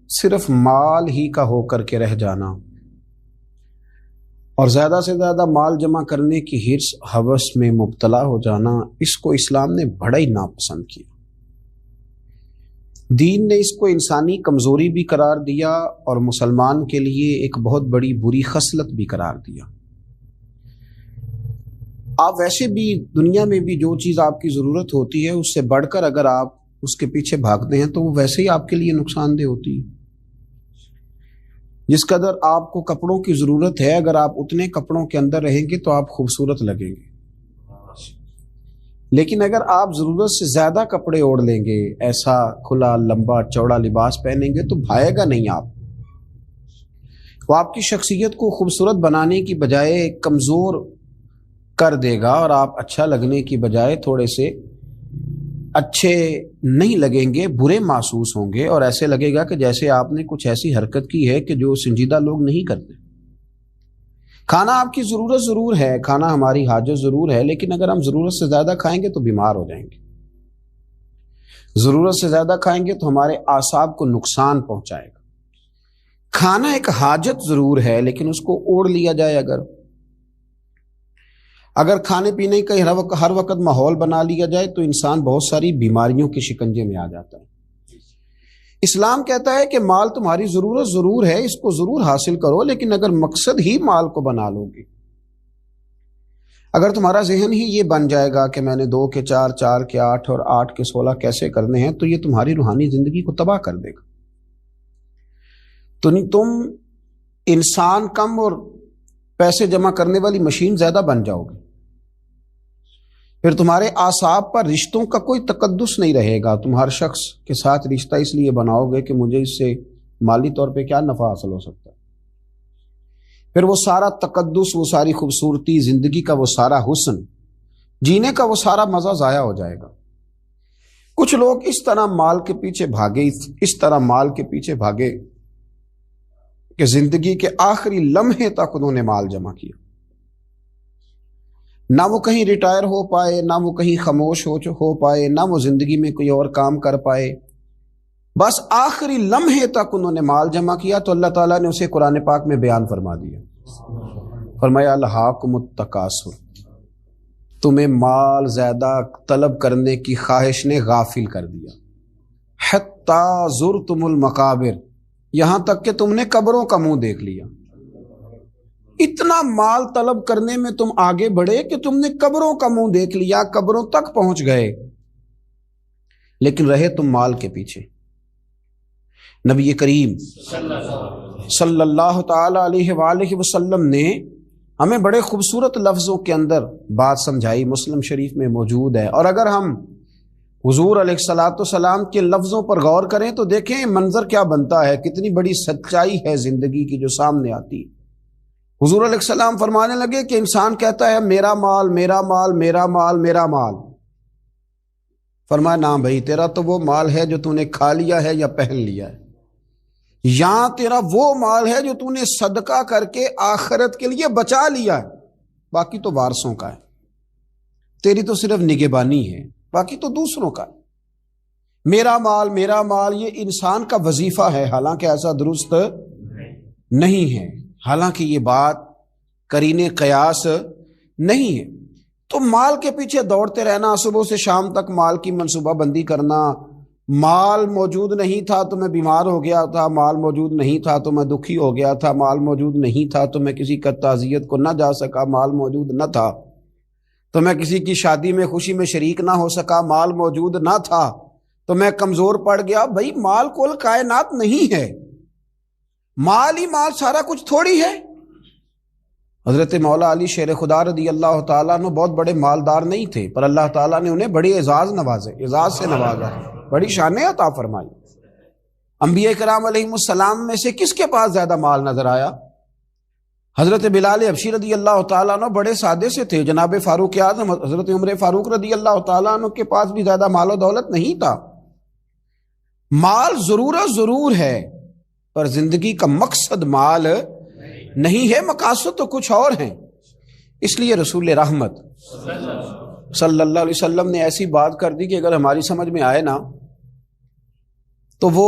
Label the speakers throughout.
Speaker 1: صرف مال ہی کا ہو کر کے رہ جانا اور زیادہ سے زیادہ مال جمع کرنے کی حرص ہوس میں مبتلا ہو جانا، اس کو اسلام نے بڑا ہی ناپسند کیا۔ دین نے اس کو انسانی کمزوری بھی قرار دیا اور مسلمان کے لیے ایک بہت بڑی بری خصلت بھی قرار دیا۔ آپ ویسے بھی دنیا میں بھی جو چیز آپ کی ضرورت ہوتی ہے اس سے بڑھ کر اگر آپ اس کے پیچھے بھاگتے ہیں تو وہ ویسے ہی آپ کے لیے نقصان دہ ہوتی ہے۔ جس قدر آپ کو کپڑوں کی ضرورت ہے، اگر آپ اتنے کپڑوں کے اندر رہیں گے تو آپ خوبصورت لگیں گے، لیکن اگر آپ ضرورت سے زیادہ کپڑے اوڑھ لیں گے، ایسا کھلا لمبا چوڑا لباس پہنیں گے تو بھائے گا نہیں آپ، وہ آپ کی شخصیت کو خوبصورت بنانے کی بجائے کمزور کر دے گا، اور آپ اچھا لگنے کی بجائے تھوڑے سے اچھے نہیں لگیں گے، برے محسوس ہوں گے، اور ایسے لگے گا کہ جیسے آپ نے کچھ ایسی حرکت کی ہے کہ جو سنجیدہ لوگ نہیں کرتے۔ کھانا آپ کی ضرورت ضرور ہے، کھانا ہماری حاجت ضرور ہے، لیکن اگر ہم ضرورت سے زیادہ کھائیں گے تو بیمار ہو جائیں گے، ضرورت سے زیادہ کھائیں گے تو ہمارے اعصاب کو نقصان پہنچائے گا۔ کھانا ایک حاجت ضرور ہے، لیکن اس کو اوڑھ لیا جائے اگر کھانے پینے کا ہر وقت ماحول بنا لیا جائے تو انسان بہت ساری بیماریوں کے شکنجے میں آ جاتا ہے۔ اسلام کہتا ہے کہ مال تمہاری ضرورت ضرور ہے، اس کو ضرور حاصل کرو، لیکن اگر مقصد ہی مال کو بنا لو گے، اگر تمہارا ذہن ہی یہ بن جائے گا کہ میں نے 2 کے 4، 4 کے 8 اور 8 کے 16 کیسے کرنے ہیں، تو یہ تمہاری روحانی زندگی کو تباہ کر دے گا۔ تو تم انسان کم اور پیسے جمع کرنے والی مشین زیادہ بن جاؤ گے، پھر تمہارے اعصاب پر رشتوں کا کوئی تقدس نہیں رہے گا۔ تم ہر شخص کے ساتھ رشتہ اس لیے بناؤ گے کہ مجھے اس سے مالی طور پہ کیا نفع حاصل ہو سکتا ہے، پھر وہ سارا تقدس، وہ ساری خوبصورتی، زندگی کا وہ سارا حسن، جینے کا وہ سارا مزہ ضائع ہو جائے گا۔ کچھ لوگ اس طرح مال کے پیچھے بھاگے کہ زندگی کے آخری لمحے تک انہوں نے مال جمع کیا، نہ وہ کہیں ریٹائر ہو پائے، نہ وہ کہیں خاموش ہو پائے، نہ وہ زندگی میں کوئی اور کام کر پائے، بس آخری لمحے تک انہوں نے مال جمع کیا۔ تو اللہ تعالیٰ نے اسے قرآن پاک میں بیان فرما دیا، فرمایا الہاکم التکاثر، تمہیں مال زیادہ طلب کرنے کی خواہش نے غافل کر دیا، حتی زرتم المقابر، یہاں تک کہ تم نے قبروں کا منہ دیکھ لیا۔ اتنا مال طلب کرنے میں تم آگے بڑھے کہ تم نے قبروں کا منہ دیکھ لیا، قبروں تک پہنچ گئے، لیکن رہے تم مال کے پیچھے۔ نبی کریم صلی اللہ تعالی علیہ وآلہ وسلم نے ہمیں بڑے خوبصورت لفظوں کے اندر بات سمجھائی، مسلم شریف میں موجود ہے، اور اگر ہم حضور علیہ الصلوۃ والسلام کے لفظوں پر غور کریں تو دیکھیں منظر کیا بنتا ہے، کتنی بڑی سچائی ہے زندگی کی جو سامنے آتی۔ حضور علیہ السلام فرمانے لگے کہ انسان کہتا ہے میرا مال، میرا مال، میرا مال، میرا مال۔ فرمایا نہ بھائی، تیرا تو وہ مال ہے جو تو نے کھا لیا ہے یا پہن لیا ہے، یہاں تیرا وہ مال ہے جو تو نے صدقہ کر کے آخرت کے لیے بچا لیا ہے، باقی تو وارثوں کا ہے، تیری تو صرف نگہبانی ہے، باقی تو دوسروں کا ہے۔ میرا مال، میرا مال، یہ انسان کا وظیفہ ہے، حالانکہ ایسا درست نہیں ہے، حالانکہ یہ بات قرین قیاس نہیں ہے۔ تو مال کے پیچھے دوڑتے رہنا، صبح سے شام تک مال کی منصوبہ بندی کرنا، مال موجود نہیں تھا تو میں بیمار ہو گیا تھا، مال موجود نہیں تھا تو میں دکھی ہو گیا تھا، مال موجود نہیں تھا تو میں کسی کا تعزیت کو نہ جا سکا، مال موجود نہ تھا تو میں کسی کی شادی میں خوشی میں شریک نہ ہو سکا، مال موجود نہ تھا تو میں کمزور پڑ گیا۔ بھائی مال کل کائنات نہیں ہے، مال ہی مال سارا کچھ تھوڑی ہے۔ حضرت مولا علی شیر خدا رضی اللہ تعالیٰ عنہ بہت بڑے مالدار نہیں تھے، پر اللہ تعالیٰ نے انہیں بڑے اعزاز سے نوازا، بڑی شانیں عطا فرمائی۔ انبیاء کرام علیہ السلام میں سے کس کے پاس زیادہ مال نظر آیا؟ حضرت بلال حبشی رضی اللہ تعالیٰ عنہ بڑے سادے سے تھے، جناب فاروق اعظم حضرت عمر فاروق رضی اللہ تعالیٰ عنہ کے پاس بھی زیادہ مال و دولت نہیں تھا۔ مال ضرورت ضرور ہے، پر زندگی کا مقصد مال نہیں ہے، مقاصد تو کچھ اور ہیں۔ اس لیے رسول رحمت صلی اللہ علیہ وسلم نے ایسی بات کر دی کہ اگر ہماری سمجھ میں آئے نا تو وہ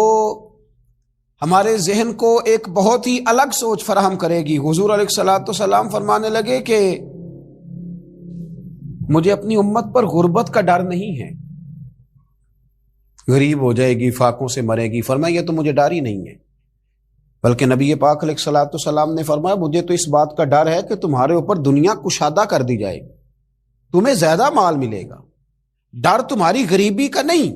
Speaker 1: ہمارے ذہن کو ایک بہت ہی الگ سوچ فراہم کرے گی۔ حضور علیہ الصلوۃ والسلام فرمانے لگے کہ مجھے اپنی امت پر غربت کا ڈر نہیں ہے، غریب ہو جائے گی، فاقوں سے مرے گی۔ فرمایا یہ تو مجھے ڈر ہی نہیں ہے، بلکہ نبی پاک علیہ الصلوۃ والسلام نے فرمایا مجھے تو اس بات کا ڈر ہے کہ تمہارے اوپر دنیا کشادہ کر دی جائے گی، تمہیں زیادہ مال ملے گا۔ ڈر تمہاری غریبی کا نہیں،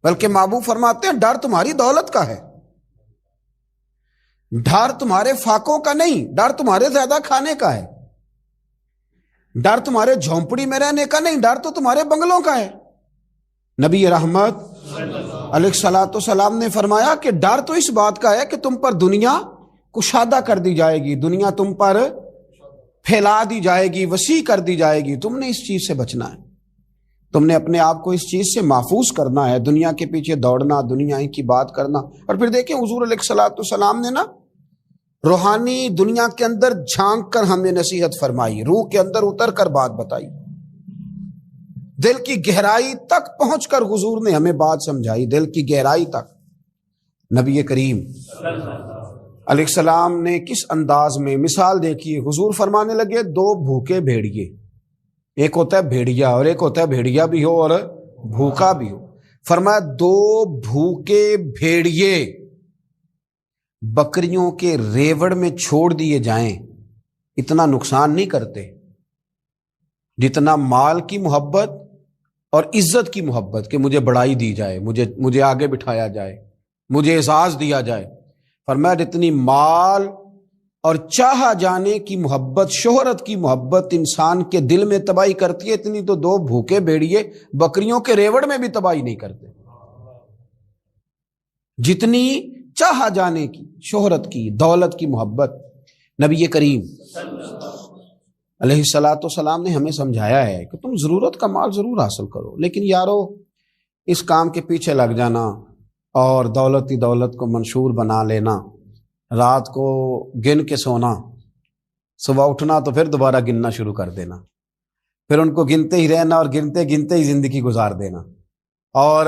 Speaker 1: بلکہ محبوب فرماتے ہیں ڈر تمہاری دولت کا ہے، ڈر تمہارے فاقوں کا نہیں، ڈر تمہارے زیادہ کھانے کا ہے، ڈر تمہارے جھونپڑی میں رہنے کا نہیں، ڈر تو تمہارے بنگلوں کا ہے۔ نبی رحمت علیہ الصلوۃ والسلام نے فرمایا کہ ڈر تو اس بات کا ہے کہ تم پر دنیا کشادہ کر دی جائے گی، دنیا تم پر پھیلا دی جائے گی، وسیع کر دی جائے گی۔ تم نے اس چیز سے بچنا ہے، تم نے اپنے آپ کو اس چیز سے محفوظ کرنا ہے، دنیا کے پیچھے دوڑنا، دنیا کی بات کرنا۔ اور پھر دیکھیں حضور علیہ الصلوۃ والسلام نے نا روحانی دنیا کے اندر جھانک کر ہمیں نصیحت فرمائی، روح کے اندر اتر کر بات بتائی، دل کی گہرائی تک پہنچ کر حضور نے ہمیں بات سمجھائی، دل کی گہرائی تک۔ نبی کریم علیہ السلام نے کس انداز میں مثال دیکھی، حضور فرمانے لگے دو بھوکے بھیڑیے، ایک ہوتا ہے بھیڑیا اور ایک ہوتا ہے بھیڑیا بھی ہو اور بھوکا بھی ہو۔ فرمایا دو بھوکے بھیڑیے بکریوں کے ریوڑ میں چھوڑ دیے جائیں اتنا نقصان نہیں کرتے جتنا مال کی محبت اور عزت کی محبت، کہ مجھے بڑائی دی جائے، مجھے آگے بٹھایا جائے، مجھے اعزاز دیا جائے۔ فرمایا جتنی مال اور چاہا جانے کی محبت، شہرت کی محبت انسان کے دل میں تباہی کرتی ہے، اتنی تو دو بھوکے بھیڑیے بکریوں کے ریوڑ میں بھی تباہی نہیں کرتے۔ جتنی چاہا جانے کی، شہرت کی، دولت کی محبت، نبی کریم علیہ الصلوۃ والسلام نے ہمیں سمجھایا ہے کہ تم ضرورت کا مال ضرور حاصل کرو، لیکن یارو اس کام کے پیچھے لگ جانا اور دولت ہی دولت کو منشور بنا لینا، رات کو گن کے سونا، صبح اٹھنا تو پھر دوبارہ گننا شروع کر دینا، پھر ان کو گنتے ہی رہنا اور گنتے گنتے ہی زندگی گزار دینا، اور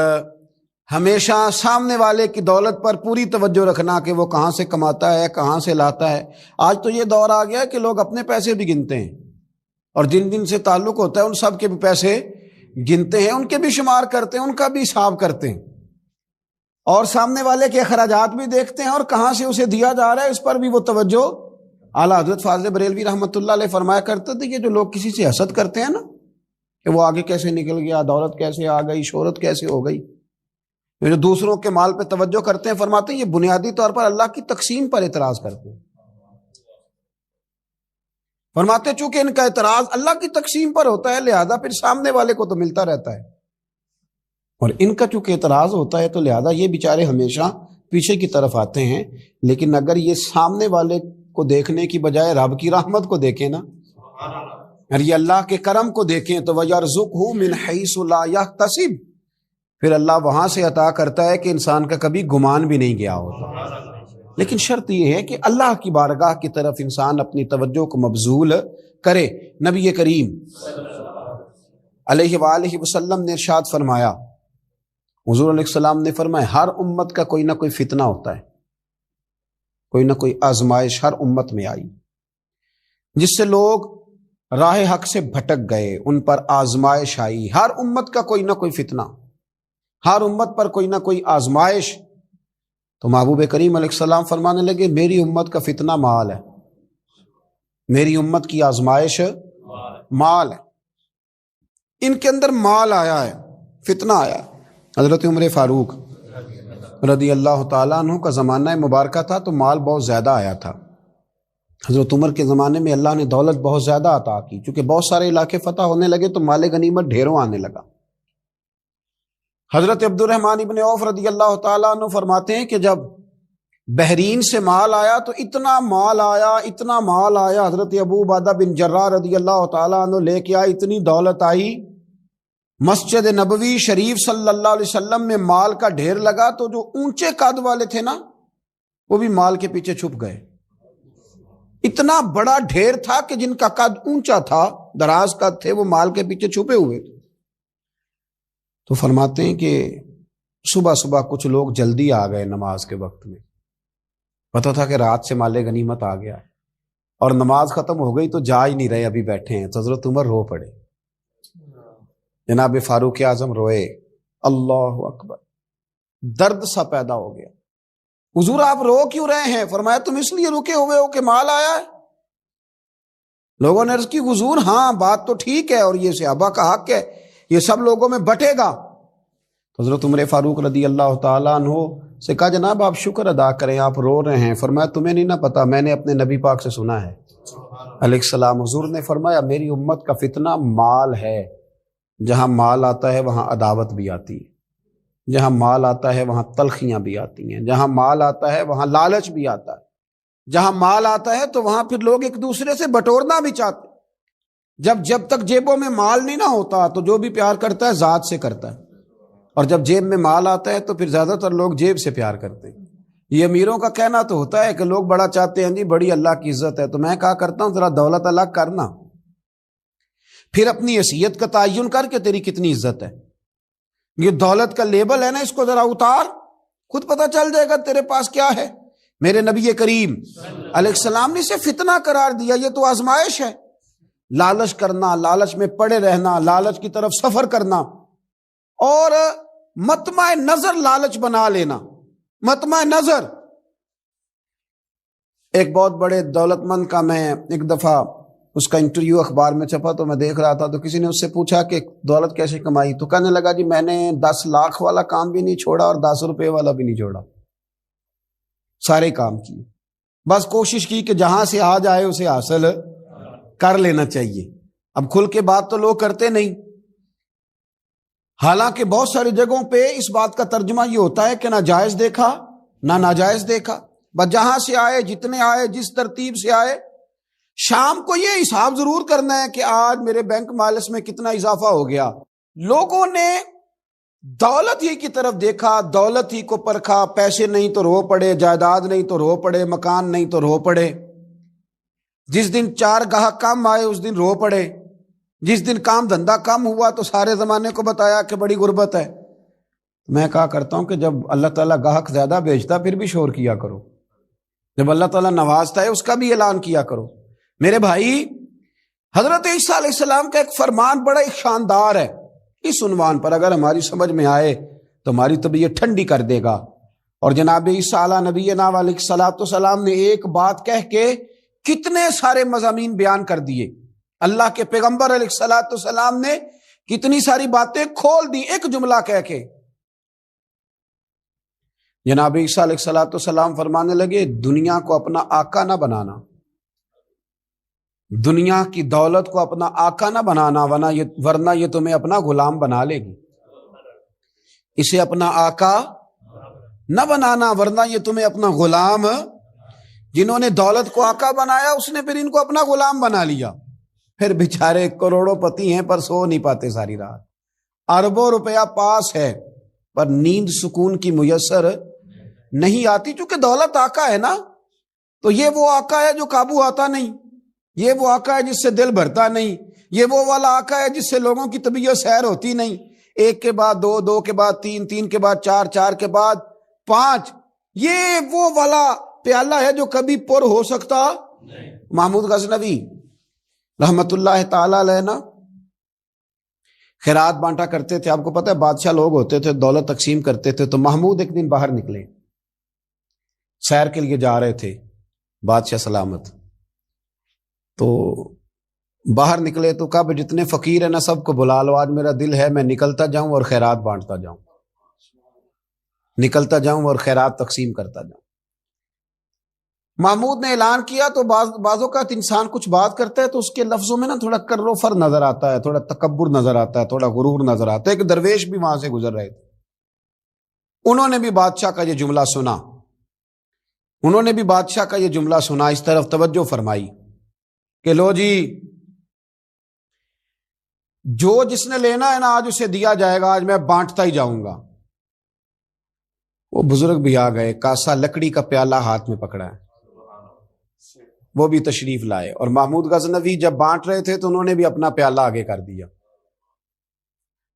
Speaker 1: ہمیشہ سامنے والے کی دولت پر پوری توجہ رکھنا کہ وہ کہاں سے کماتا ہے، کہاں سے لاتا ہے۔ آج تو یہ دور آ گیا ہے کہ لوگ اپنے پیسے بھی گنتے ہیں، اور جن جن سے تعلق ہوتا ہے ان سب کے بھی پیسے گنتے ہیں، ان کے بھی شمار کرتے ہیں، ان کا بھی حساب کرتے ہیں، اور سامنے والے کے اخراجات بھی دیکھتے ہیں اور کہاں سے اسے دیا جا رہا ہے اس پر بھی وہ توجہ۔ اعلیٰ حضرت فاضل بریلوی رحمۃ اللہ علیہ فرمایا کرتے تھے کہ جو لوگ کسی سے حسد کرتے ہیں نا کہ وہ آگے کیسے نکل گیا، دولت کیسے آ گئی، شہرت کیسے ہو گئی، جو دوسروں کے مال پہ توجہ کرتے ہیں، فرماتے ہیں یہ بنیادی طور پر اللہ کی تقسیم پر اعتراض کرتے ہیں۔ فرماتے چونکہ ان کا اعتراض اللہ کی تقسیم پر ہوتا ہے لہذا پھر سامنے والے کو تو ملتا رہتا ہے، اور ان کا چونکہ اعتراض ہوتا ہے تو لہذا یہ بیچارے ہمیشہ پیچھے کی طرف آتے ہیں۔ لیکن اگر یہ سامنے والے کو دیکھنے کی بجائے رب کی رحمت کو دیکھیں نا، اور یہ اللہ کے کرم کو دیکھیں تو وَيَرْزُقْهُ مِنْ حَيْثُ لَا يَحْتَسِبُ، پھر اللہ وہاں سے عطا کرتا ہے کہ انسان کا کبھی گمان بھی نہیں گیا ہوتا۔ لیکن شرط یہ ہے کہ اللہ کی بارگاہ کی طرف انسان اپنی توجہ کو مبذول کرے۔ نبی کریم علیہ وآلہ وسلم نے ارشاد فرمایا، حضور علیہ السلام نے فرمایا ہر امت کا کوئی نہ کوئی فتنہ ہوتا ہے، کوئی نہ کوئی آزمائش ہر امت میں آئی جس سے لوگ راہ حق سے بھٹک گئے، ان پر آزمائش آئی۔ ہر امت کا کوئی نہ کوئی فتنہ، ہر امت پر کوئی نہ کوئی آزمائش۔ تو محبوب کریم علیہ السلام فرمانے لگے میری امت کا فتنہ مال ہے، میری امت کی آزمائش مال ہے، ان کے اندر مال آیا ہے، فتنہ آیا۔ حضرت عمر فاروق رضی اللہ تعالیٰ عنہ کا زمانہ مبارکہ تھا تو مال بہت زیادہ آیا تھا۔ حضرت عمر کے زمانے میں اللہ نے دولت بہت زیادہ عطا کی، چونکہ بہت سارے علاقے فتح ہونے لگے تو مال غنیمت ڈھیروں آنے لگا۔ حضرت عبد الرحمن ابن عوف رضی اللہ تعالیٰ عنہ فرماتے ہیں کہ جب بحرین سے مال آیا تو اتنا مال آیا، اتنا مال آیا، حضرت ابو عبیدہ بن جراح رضی اللہ تعالیٰ عنہ لے کے آئے، اتنی دولت آئی، مسجد نبوی شریف صلی اللہ علیہ وسلم میں مال کا ڈھیر لگا تو جو اونچے قد والے تھے نا وہ بھی مال کے پیچھے چھپ گئے۔ اتنا بڑا ڈھیر تھا کہ جن کا قد اونچا تھا، دراز قد تھے، وہ مال کے پیچھے چھپے ہوئے تھے۔ تو فرماتے ہیں کہ صبح صبح کچھ لوگ جلدی آ گئے نماز کے وقت میں، پتہ تھا کہ رات سے مال غنیمت آ گیا اور نماز ختم ہو گئی تو جا ہی نہیں رہے، ابھی بیٹھے ہیں، تو حضرت عمر رو پڑے، جناب فاروق اعظم روئے، اللہ اکبر، درد سا پیدا ہو گیا۔ حضور آپ رو کیوں رہے ہیں؟ فرمایا تم اس لیے رکے ہوئے ہو کہ مال آیا ہے؟ لوگوں نے عرض کی حضور ہاں بات تو ٹھیک ہے اور یہ صحابہ کا حق ہے، یہ سب لوگوں میں بٹے گا۔ تو حضرت عمر فاروق رضی اللہ تعالیٰ عنہ سے کہا جناب آپ شکر ادا کریں، آپ رو رہے ہیں۔ فرمایا تمہیں نہیں نہ پتا، میں نے اپنے نبی پاک سے سنا ہے علیہ السلام، حضور نے فرمایا میری امت کا فتنہ مال ہے، جہاں مال آتا ہے وہاں عداوت بھی آتی ہے، جہاں مال آتا ہے وہاں تلخیاں بھی آتی ہیں، جہاں مال آتا ہے وہاں لالچ بھی آتا ہے، جہاں مال آتا ہے تو وہاں پھر لوگ ایک دوسرے سے بٹورنا بھی چاہتے ہیں۔ جب تک جیبوں میں مال نہیں نہ ہوتا تو جو بھی پیار کرتا ہے ذات سے کرتا ہے، اور جب جیب میں مال آتا ہے تو پھر زیادہ تر لوگ جیب سے پیار کرتے ہیں۔ یہ امیروں کا کہنا تو ہوتا ہے کہ لوگ بڑا چاہتے ہیں جی بڑی اللہ کی عزت ہے، تو میں کہا کرتا ہوں ذرا دولت الگ کرنا، پھر اپنی حیثیت کا تعین کر کے تیری کتنی عزت ہے۔ یہ دولت کا لیبل ہے نا، اس کو ذرا اتار، خود پتہ چل جائے گا تیرے پاس کیا ہے۔ میرے نبی کریم علیہ السلام نے اسے فتنہ قرار دیا، یہ تو آزمائش ہے۔ لالچ کرنا، لالچ میں پڑے رہنا، لالچ کی طرف سفر کرنا، اور مطمع نظر لالچ بنا لینا، مطمع نظر۔ ایک بہت بڑے دولت مند کا میں ایک دفعہ اس کا انٹرویو اخبار میں چھپا تو میں دیکھ رہا تھا، تو کسی نے اس سے پوچھا کہ دولت کیسے کمائی، تو کہنے لگا جی میں نے 10 لاکھ والا کام بھی نہیں چھوڑا اور 10 روپے والا بھی نہیں چھوڑا، سارے کام کیے، بس کوشش کی کہ جہاں سے آ جائے اسے حاصل کر لینا چاہیے۔ اب کھل کے بات تو لوگ کرتے نہیں، حالانکہ بہت ساری جگہوں پہ اس بات کا ترجمہ یہ ہوتا ہے کہ نہ جائز دیکھا نہ ناجائز دیکھا، بس جہاں سے آئے، جتنے آئے، جس ترتیب سے آئے۔ شام کو یہ حساب ضرور کرنا ہے کہ آج میرے بینک بیلنس میں کتنا اضافہ ہو گیا۔ لوگوں نے دولت ہی کی طرف دیکھا، دولت ہی کو پرکھا، پیسے نہیں تو رو پڑے، جائیداد نہیں تو رو پڑے، مکان نہیں تو رو پڑے، جس دن 4 گاہک کم آئے اس دن رو پڑے، جس دن کام دھندا کم ہوا تو سارے زمانے کو بتایا کہ بڑی غربت ہے۔ میں کہا کرتا ہوں کہ جب اللہ تعالیٰ گاہک زیادہ بیچتا پھر بھی شور کیا کرو، جب اللہ تعالیٰ نوازتا ہے اس کا بھی اعلان کیا کرو۔ میرے بھائی، حضرت عیسیٰ علیہ السلام کا ایک فرمان بڑا ایک شاندار ہے، اس عنوان پر اگر ہماری سمجھ میں آئے تو ہماری طبیعت ٹھنڈی کر دے گا۔ اور جناب عیسیٰ علیہ نبینا علیہ الصلوۃ والسلام نے ایک بات کہہ کے کتنے سارے مضامین بیان کر دیے، اللہ کے پیغمبر علیہ الصلوۃ والسلام نے کتنی ساری باتیں کھول دی ایک جملہ کہہ کے۔ جناب عیسیٰ علیہ الصلوۃ والسلام فرمانے لگے دنیا کو اپنا آقا نہ بنانا، دنیا کی دولت کو اپنا آقا نہ بنانا، ورنہ یہ تمہیں اپنا غلام بنا لے گی۔ اسے اپنا آقا نہ بنانا ورنہ یہ تمہیں اپنا غلام۔ جنہوں نے دولت کو آقا بنایا اس نے پھر ان کو اپنا غلام بنا لیا، پھر بیچارے کروڑوں پتی ہیں پر سو نہیں پاتے ساری رات، اربوں روپیہ پاس ہے پر نیند سکون کی میسر نہیں آتی، چونکہ دولت آقا ہے نا، تو یہ وہ آقا ہے جو قابو آتا نہیں، یہ وہ آقا ہے جس سے دل بھرتا نہیں، یہ وہ والا آقا ہے جس سے لوگوں کی طبیعت سیر ہوتی نہیں، 1 کے بعد 2، 2 کے بعد 3، 3 کے بعد 4، 4 کے بعد 5، یہ وہ والا پیالہ ہے جو کبھی پر ہو سکتا نہیں۔ محمود غزنوی رحمت اللہ تعالی علیہ نا خیرات بانٹا کرتے تھے، آپ کو پتہ ہے بادشاہ لوگ ہوتے تھے، دولت تقسیم کرتے تھے، تو محمود ایک دن باہر نکلے، سیر کے لیے جا رہے تھے، بادشاہ سلامت، تو باہر نکلے تو کہا جتنے فقیر ہیں نا سب کو بلا لو، آج میرا دل ہے میں نکلتا جاؤں اور خیرات بانٹتا جاؤں، نکلتا جاؤں اور خیرات تقسیم کرتا جاؤں۔ محمود نے اعلان کیا تو بعض اوقات انسان کچھ بات کرتا ہے تو اس کے لفظوں میں نا تھوڑا کر و فر نظر آتا ہے، تھوڑا تکبر نظر آتا ہے، تھوڑا غرور نظر آتا ہے۔ ایک درویش بھی وہاں سے گزر رہے تھے، انہوں نے بھی بادشاہ کا یہ جملہ سنا، انہوں نے بھی بادشاہ کا یہ جملہ سنا، اس طرف توجہ فرمائی کہ لو جی جو جس نے لینا ہے نا آج اسے دیا جائے گا، آج میں بانٹتا ہی جاؤں گا۔ وہ بزرگ بھی آ گئے، کاسا لکڑی کا پیالہ ہاتھ میں پکڑا ہے، وہ بھی تشریف لائے، اور محمود غزنوی جب بانٹ رہے تھے تو انہوں نے بھی اپنا پیالہ آگے کر دیا۔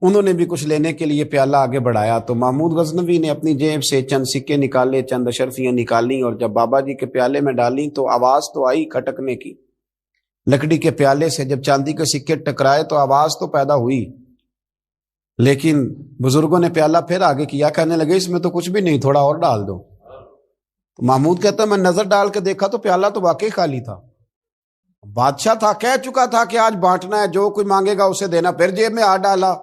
Speaker 1: انہوں نے بھی کچھ لینے کے لیے پیالہ آگے بڑھایا تو محمود غزنوی نے اپنی جیب سے چند سکے نکالے، چند اشرفیاں نکالیں، اور جب بابا جی کے پیالے میں ڈالیں تو آواز تو آئی کھٹکنے کی۔ لکڑی کے پیالے سے جب چاندی کے سکے ٹکرائے تو آواز تو پیدا ہوئی، لیکن بزرگوں نے پیالہ پھر آگے کیا، کہنے لگے اس میں تو کچھ بھی نہیں، تھوڑا اور ڈال دو۔ تو محمود کہتا ہے میں نظر ڈال کے دیکھا تو پیالہ تو واقعی خالی تھا۔ بادشاہ تھا، کہہ چکا تھا کہ آج بانٹنا ہے، جو کوئی مانگے گا اسے دینا، پھر جیب میں ہاتھ ڈالا۔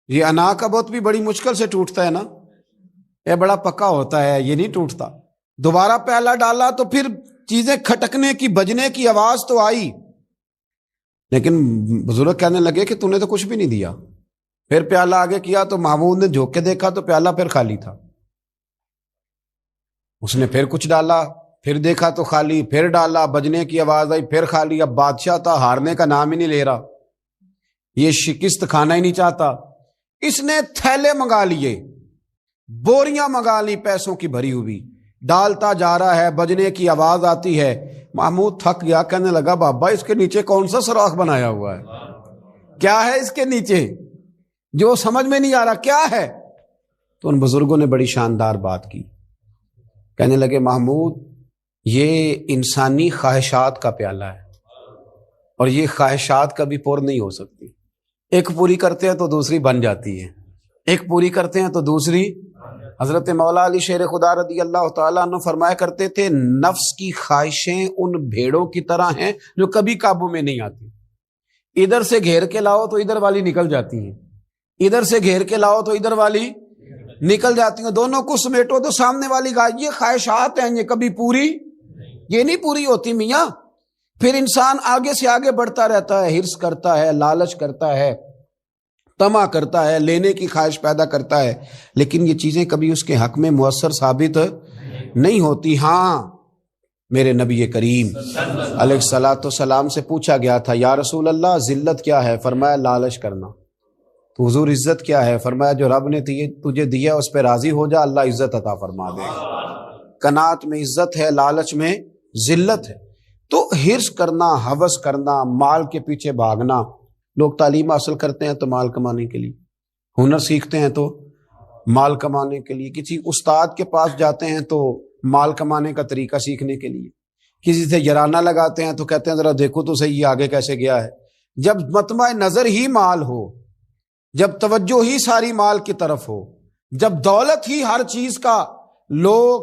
Speaker 1: یہ انا کا بت بھی بڑی مشکل سے ٹوٹتا ہے نا، یہ بڑا پکا ہوتا ہے، یہ نہیں ٹوٹتا۔ دوبارہ پیالہ ڈالا تو پھر چیزیں کھٹکنے کی، بجنے کی آواز تو آئی، لیکن بزرگ کہنے لگے کہ تو نے تو کچھ بھی نہیں دیا۔ پھر پیالہ آگے کیا تو محمود نے جھوک کے دیکھا تو پیالہ پھر خالی تھا۔ اس نے پھر کچھ ڈالا، پھر دیکھا تو خالی، پھر ڈالا، بجنے کی آواز آئی، پھر خالی۔ اب بادشاہ تھا، ہارنے کا نام ہی نہیں لے رہا، یہ شکست کھانا ہی نہیں چاہتا۔ اس نے تھیلے منگا لیے، بوریاں منگا لی پیسوں کی بھری ہوئی، ڈالتا جا رہا ہے، بجنے کی آواز آتی ہے۔ محمود تھک گیا، کہنے لگا بابا اس کے نیچے کون سا سوراخ بنایا ہوا ہے، کیا ہے اس کے نیچے جو سمجھ میں نہیں آ رہا، کیا ہے؟ تو ان بزرگوں نے بڑی شاندار بات کی، کہنے لگے محمود یہ انسانی خواہشات کا پیالہ ہے، اور یہ خواہشات کبھی پور نہیں ہو سکتی، ایک پوری کرتے ہیں تو دوسری بن جاتی ہے، ایک پوری کرتے ہیں تو دوسری۔ حضرت مولا علی شیر خدا رضی اللہ تعالیٰ عنہ فرمایا کرتے تھے نفس کی خواہشیں ان بھیڑوں کی طرح ہیں جو کبھی قابو میں نہیں آتی، ادھر سے گھیر کے لاؤ تو ادھر والی نکل جاتی ہیں، ادھر سے گھیر کے لاؤ تو ادھر والی نکل جاتی ہیں، دونوں کو سمیٹو تو سامنے والی گائے۔ یہ خواہشات ہیں، یہ کبھی پوری یہ نہیں پوری ہوتی میاں۔ پھر انسان آگے سے آگے بڑھتا رہتا ہے، ہرس کرتا ہے، لالچ کرتا ہے، طمع کرتا ہے، لینے کی خواہش پیدا کرتا ہے، لیکن یہ چیزیں کبھی اس کے حق میں مؤثر ثابت نہیں ہوتی۔ ہاں میرے نبی کریم علیہ الصلوۃ والسلام سے پوچھا گیا تھا یا رسول اللہ ذلت کیا ہے؟ فرمایا لالچ کرنا۔ تو حضور عزت کیا ہے؟ فرمایا جو رب نے تجھے دیا اس پہ راضی ہو جا، اللہ عزت عطا فرما دے گا۔ قناعت میں عزت ہے، لالچ میں ذلت ہے۔ تو ہرس کرنا، ہوس کرنا، مال کے پیچھے بھاگنا، لوگ تعلیم حاصل کرتے ہیں تو مال کمانے کے لیے، ہنر سیکھتے ہیں تو مال کمانے کے لیے، کسی استاد کے پاس جاتے ہیں تو مال کمانے کا طریقہ سیکھنے کے لیے، کسی سے یارانہ لگاتے ہیں تو کہتے ہیں ذرا دیکھو تو صحیح آگے کیسے گیا ہے۔ جب مطمع نظر ہی مال ہو، جب توجہ ہی ساری مال کی طرف ہو، جب دولت ہی ہر چیز کا لوگ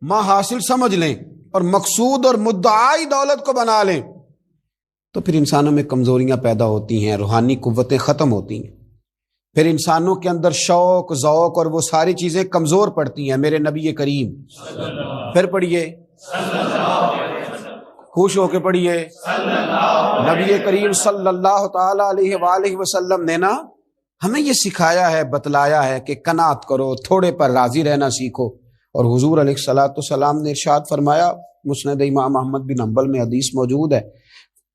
Speaker 1: ماں حاصل سمجھ لیں اور مقصود اور مدعائی دولت کو بنا لیں، تو پھر انسانوں میں کمزوریاں پیدا ہوتی ہیں، روحانی قوتیں ختم ہوتی ہیں، پھر انسانوں کے اندر شوق، ذوق اور وہ ساری چیزیں کمزور پڑتی ہیں۔ میرے نبی کریم پھر پڑھیے، خوش ہو کے پڑھیے، نبی کریم صلی اللہ تعالی علیہ وآلہ وسلم نے نا ہمیں یہ سکھایا ہے، بتلایا ہے کہ قناعت کرو، تھوڑے پر راضی رہنا سیکھو۔ اور حضور علیہ الصلوۃ والسلام نے ارشاد فرمایا، مسند امام احمد بن حنبل میں حدیث موجود ہے،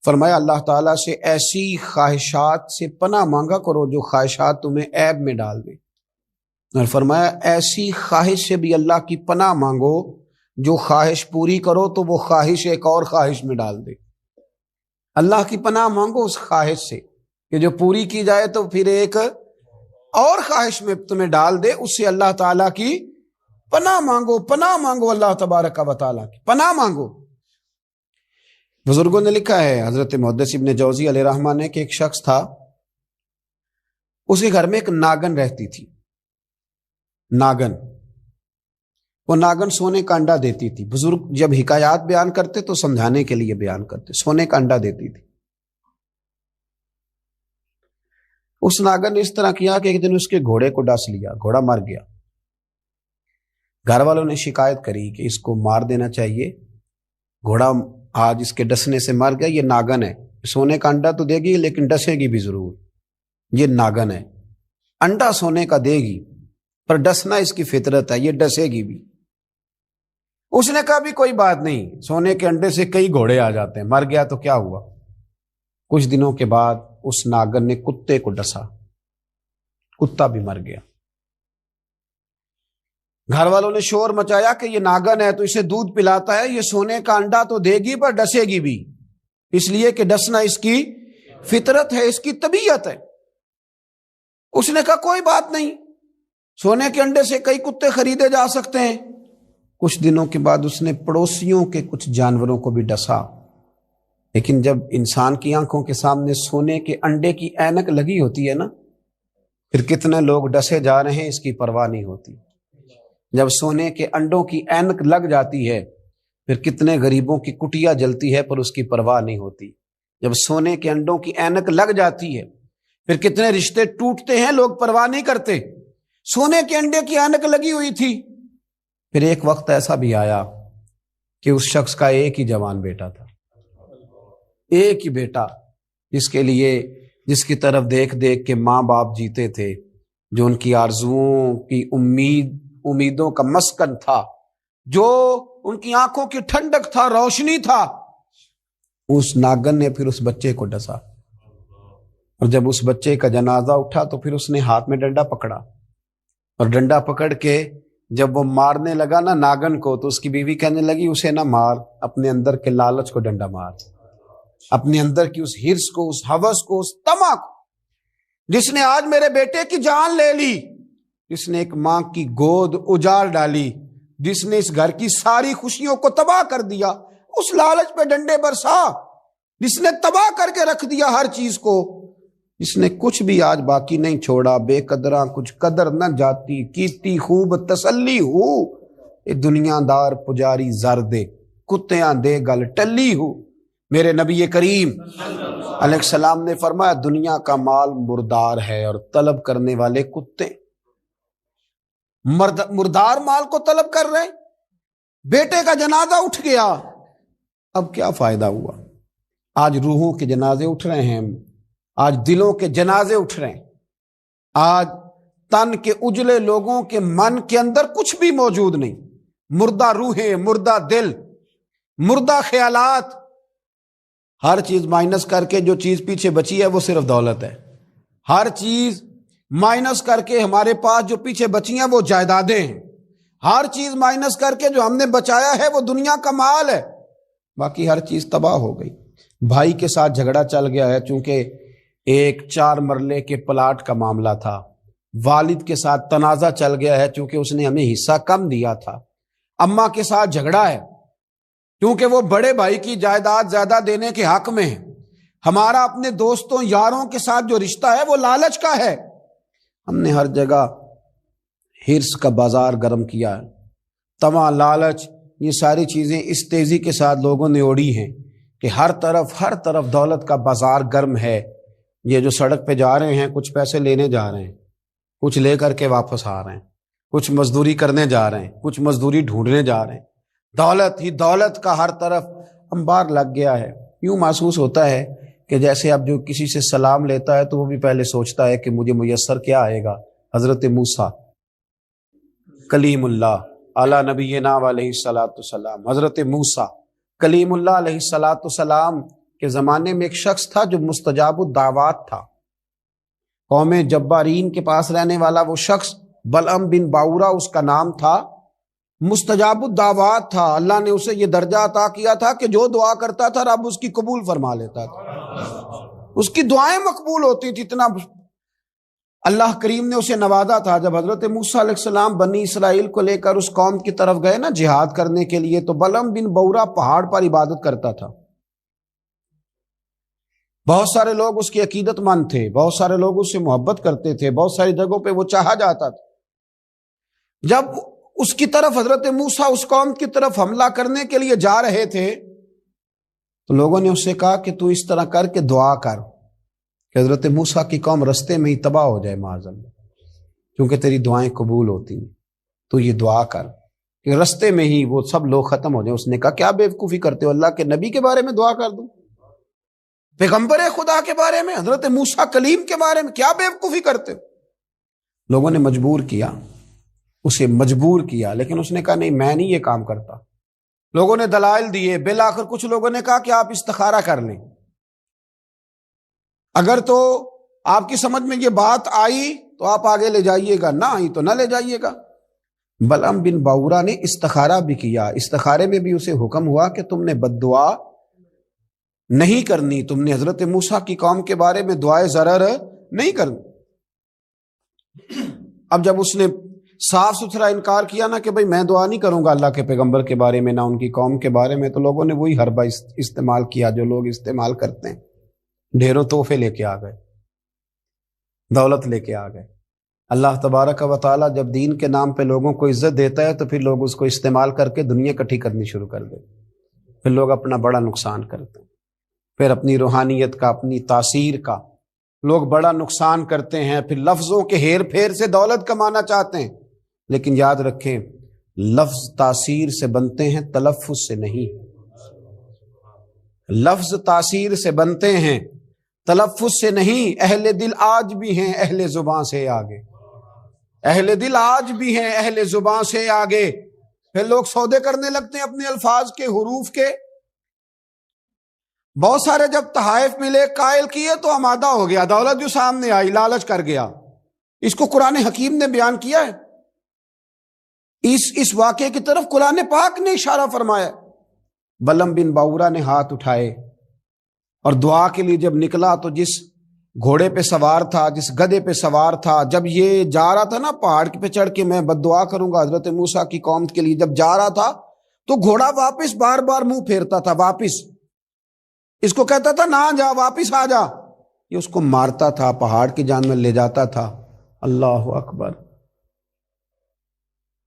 Speaker 1: فرمایا اللہ تعالیٰ سے ایسی خواہشات سے پناہ مانگا کرو جو خواہشات تمہیں عیب میں ڈال دیں، اور فرمایا ایسی خواہش سے بھی اللہ کی پناہ مانگو جو خواہش پوری کرو تو وہ خواہش ایک اور خواہش میں ڈال دے۔ اللہ کی پناہ مانگو اس خواہش سے کہ جو پوری کی جائے تو پھر ایک اور خواہش میں تمہیں ڈال دے، اس سے اللہ تعالیٰ کی پناہ مانگو، پناہ مانگو، اللہ تبارک و تعالیٰ کی پناہ مانگو۔ بزرگوں نے لکھا ہے، حضرت محدث ابن جوزی علیہ رحمہ نے، کہ ایک شخص تھا، اس کے گھر میں ایک ناگن رہتی تھی۔ ناگن، وہ ناگن سونے کا انڈا دیتی تھی۔ بزرگ جب حکایات بیان کرتے تو سمجھانے کے لیے بیان کرتے، سونے کا انڈا دیتی تھی۔ اس ناگن نے اس طرح کیا کہ ایک دن اس کے گھوڑے کو ڈس لیا، گھوڑا مر گیا۔ گھر والوں نے شکایت کری کہ اس کو مار دینا چاہیے، گھوڑا آج اس کے ڈسنے سے مر گیا، یہ ناگن ہے، سونے کا انڈا تو دے گی لیکن ڈسے گی بھی ضرور، یہ ناگن ہے، انڈا سونے کا دے گی پر ڈسنا اس کی فطرت ہے، یہ ڈسے گی بھی۔ اس نے کہا بھی کوئی بات نہیں، سونے کے انڈے سے کئی گھوڑے آ جاتے ہیں، مر گیا تو کیا ہوا۔ کچھ دنوں کے بعد اس ناگن نے کتے کو ڈسا، کتا بھی مر گیا۔ گھر والوں نے شور مچایا کہ یہ ناگن ہے تو اسے دودھ پلاتا ہے، یہ سونے کا انڈا تو دے گی پر ڈسے گی بھی، اس لیے کہ ڈسنا اس کی فطرت ہے، اس کی طبیعت ہے۔ اس نے کہا کوئی بات نہیں، سونے کے انڈے سے کئی کتے خریدے جا سکتے ہیں۔ کچھ دنوں کے بعد اس نے پڑوسیوں کے کچھ جانوروں کو بھی ڈسا، لیکن جب انسان کی آنکھوں کے سامنے سونے کے انڈے کی اینک لگی ہوتی ہے نا، پھر کتنے لوگ ڈسے جا رہے ہیں اس کی پرواہ نہیں ہوتی۔ جب سونے کے انڈوں کی اینک لگ جاتی ہے پھر کتنے غریبوں کی کٹیا جلتی ہے پر اس کی پرواہ نہیں ہوتی۔ جب سونے کے انڈوں کی اینک لگ جاتی ہے پھر کتنے رشتے ٹوٹتے ہیں، لوگ پرواہ نہیں کرتے۔ سونے کے انڈے کی اینک لگی ہوئی تھی۔ پھر ایک وقت ایسا بھی آیا کہ اس شخص کا ایک ہی جوان بیٹا تھا، ایک ہی بیٹا، جس کی طرف دیکھ دیکھ کے ماں باپ جیتے تھے، جو ان کی آرزوؤں کی امیدوں کا مسکن تھا، جو ان کی آنکھوں کی ٹھنڈک تھا، روشنی تھا۔ اس ناگن نے پھر اس بچے کو ڈسا، اور جب اس بچے کا جنازہ اٹھا تو پھر اس نے ہاتھ میں ڈنڈا پکڑا، اور ڈنڈا پکڑ کے جب وہ مارنے لگا نا ناگن کو، تو اس کی بیوی کہنے لگی اسے نہ مار، اپنے اندر کے لالچ کو ڈنڈا مار، اپنے اندر کی اس ہرس کو، اس ہوس کو، اس طمع کو، جس نے آج میرے بیٹے کی جان لے لی، جس نے ایک ماں کی گود اجاڑ ڈالی، جس نے اس گھر کی ساری خوشیوں کو تباہ کر دیا، اس لالچ پہ ڈنڈے برسا، جس نے تباہ کر کے رکھ دیا ہر چیز کو، جس نے کچھ بھی آج باقی نہیں چھوڑا، بے قدراں کچھ قدر نہ جاتی، کیتی خوب تسلی ہو، اے دنیا دار پجاری زر دے، کتیاں دے گل ٹلی ہو۔ میرے نبی کریم علیہ السلام نے فرمایا دنیا کا مال مردار ہے اور طلب کرنے والے کتے، مردار مال کو طلب کر رہے۔ بیٹے کا جنازہ اٹھ گیا، اب کیا فائدہ ہوا؟ آج روحوں کے جنازے اٹھ رہے ہیں، آج دلوں کے جنازے اٹھ رہے ہیں، آج تن کے اجلے لوگوں کے من کے اندر کچھ بھی موجود نہیں، مردہ روحیں، مردہ دل، مردہ خیالات، ہر چیز مائنس کر کے جو چیز پیچھے بچی ہے وہ صرف دولت ہے، ہر چیز مائنس کر کے ہمارے پاس جو پیچھے بچی ہیں وہ جائیدادیں ہیں، ہر چیز مائنس کر کے جو ہم نے بچایا ہے وہ دنیا کا مال ہے، باقی ہر چیز تباہ ہو گئی۔ بھائی کے ساتھ جھگڑا چل گیا ہے، چونکہ ایک 4 مرلے کے پلاٹ کا معاملہ تھا، والد کے ساتھ تنازع چل گیا ہے چونکہ اس نے ہمیں حصہ کم دیا تھا، اماں کے ساتھ جھگڑا ہے کیونکہ وہ بڑے بھائی کی جائیداد زیادہ دینے کے حق میں ہے، ہمارا اپنے دوستوں یاروں کے ساتھ جو رشتہ ہے وہ لالچ کا ہے۔ ہم نے ہر جگہ ہرس کا بازار گرم کیا ہے، طمع، لالچ، یہ ساری چیزیں اس تیزی کے ساتھ لوگوں نے اوڑھی ہیں کہ ہر طرف دولت کا بازار گرم ہے۔ یہ جو سڑک پہ جا رہے ہیں کچھ پیسے لینے جا رہے ہیں، کچھ لے کر کے واپس آ رہے ہیں، کچھ مزدوری کرنے جا رہے ہیں، کچھ مزدوری ڈھونڈنے جا رہے ہیں، دولت ہی دولت کا ہر طرف انبار لگ گیا ہے۔ یوں محسوس ہوتا ہے کہ جیسے اب جو کسی سے سلام لیتا ہے تو وہ بھی پہلے سوچتا ہے کہ مجھے میسر کیا آئے گا۔ حضرت موسیٰ کلیم اللہ علی نبینا علیہ الصلوۃ والسلام، حضرت موسیٰ کلیم اللہ علیہ الصلوۃ والسلام کے زمانے میں ایک شخص تھا جو مستجاب الدعوات تھا، قوم جبارین کے پاس رہنے والا وہ شخص بلعم بن باورا اس کا نام تھا، مستجاب الدعوات تھا، اللہ نے اسے یہ درجہ عطا کیا تھا کہ جو دعا کرتا تھا رب اس کی قبول فرما لیتا تھا، اس کی دعائیں مقبول ہوتی تھی، اتنا اللہ کریم نے اسے نوازا تھا۔ جب حضرت موسیٰ علیہ السلام بنی اسرائیل کو لے کر اس قوم کی طرف گئے نا جہاد کرنے کے لیے، تو بلعم بن باورا پہاڑ پر عبادت کرتا تھا، بہت سارے لوگ اس کی عقیدت مند تھے، بہت سارے لوگ اس سے محبت کرتے تھے، بہت ساری جگہوں پہ وہ چاہا جاتا تھا۔ جب اس کی طرف حضرت موسیٰ اس قوم کی طرف حملہ کرنے کے لیے جا رہے تھے تو لوگوں نے اس سے کہا کہ تو اس طرح کر کے دعا کر کہ حضرت موسیٰ کی قوم رستے میں ہی تباہ ہو جائے معاذ اللہ، کیونکہ تیری دعائیں قبول ہوتی ہیں، تو یہ دعا کر کہ رستے میں ہی وہ سب لوگ ختم ہو جائیں۔ اس نے کہا کیا بیوقوفی کرتے ہو، اللہ کے نبی کے بارے میں دعا کر دوں، پیغمبر خدا کے بارے میں، حضرت موسیٰ کلیم کے بارے میں کیا بیوقوفی کرتے ہو؟ لوگوں نے مجبور کیا، اسے مجبور کیا، لیکن اس نے کہا نہیں میں نہیں یہ کام کرتا۔ لوگوں نے دلائل دیے، بالآخر کچھ لوگوں نے کہا کہ آپ استخارہ کر لیں، اگر تو آپ کی سمجھ میں یہ بات آئی تو آپ آگے لے جائیے گا، نہ آئی تو نہ لے جائیے گا۔ بلعم بن باورا نے استخارہ بھی کیا، استخارے میں بھی اسے حکم ہوا کہ تم نے بد دعا نہیں کرنی، تم نے حضرت موسیٰ کی قوم کے بارے میں دعائے ضرر نہیں کرنی۔ اب جب اس نے صاف ستھرا انکار کیا نا کہ بھائی میں دعا نہیں کروں گا اللہ کے پیغمبر کے بارے میں نہ ان کی قوم کے بارے میں، تو لوگوں نے وہی حربہ استعمال کیا جو لوگ استعمال کرتے ہیں، ڈھیروں تحفے لے کے آ گئے، دولت لے کے آ گئے۔ اللہ تبارک و تعالیٰ جب دین کے نام پہ لوگوں کو عزت دیتا ہے تو پھر لوگ اس کو استعمال کر کے دنیا اکٹھی کرنی شروع کر دیتے، پھر لوگ اپنا بڑا نقصان کرتے ہیں، پھر اپنی روحانیت کا، اپنی تاثیر کا لوگ بڑا نقصان کرتے ہیں، پھر لفظوں کے ہیر پھیر سے دولت کمانا چاہتے ہیں۔ لیکن یاد رکھیں لفظ تاثیر سے بنتے ہیں، تلفظ سے نہیں۔ لفظ تاثیر سے بنتے ہیں، تلفظ سے نہیں۔ اہل دل آج بھی ہیں اہل زباں سے آگے، اہل دل آج بھی ہیں اہل زباں سے آگے۔ پھر لوگ سودے کرنے لگتے ہیں اپنے الفاظ کے، حروف کے۔ بہت سارے جب تحائف ملے، قائل کیے تو آمادہ ہو گیا، دولت جو سامنے آئی لالچ کر گیا۔ اس کو قرآن حکیم نے بیان کیا ہے، اس واقعے کی طرف قرآن پاک نے اشارہ فرمایا۔ بلم بن باورا نے ہاتھ اٹھائے اور دعا کے لیے جب نکلا تو جس گھوڑے پہ سوار تھا، جس گدھے پہ سوار تھا، جب یہ جا رہا تھا نا پہاڑ پہ چڑھ کے میں بد دعا کروں گا حضرت موسیٰ کی قوم کے لیے، جب جا رہا تھا تو گھوڑا واپس بار بار منہ پھیرتا تھا، واپس اس کو کہتا تھا نہ جا، واپس آ جا۔ یہ اس کو مارتا تھا، پہاڑ کی جانب لے جاتا تھا۔ اللہ اکبر۔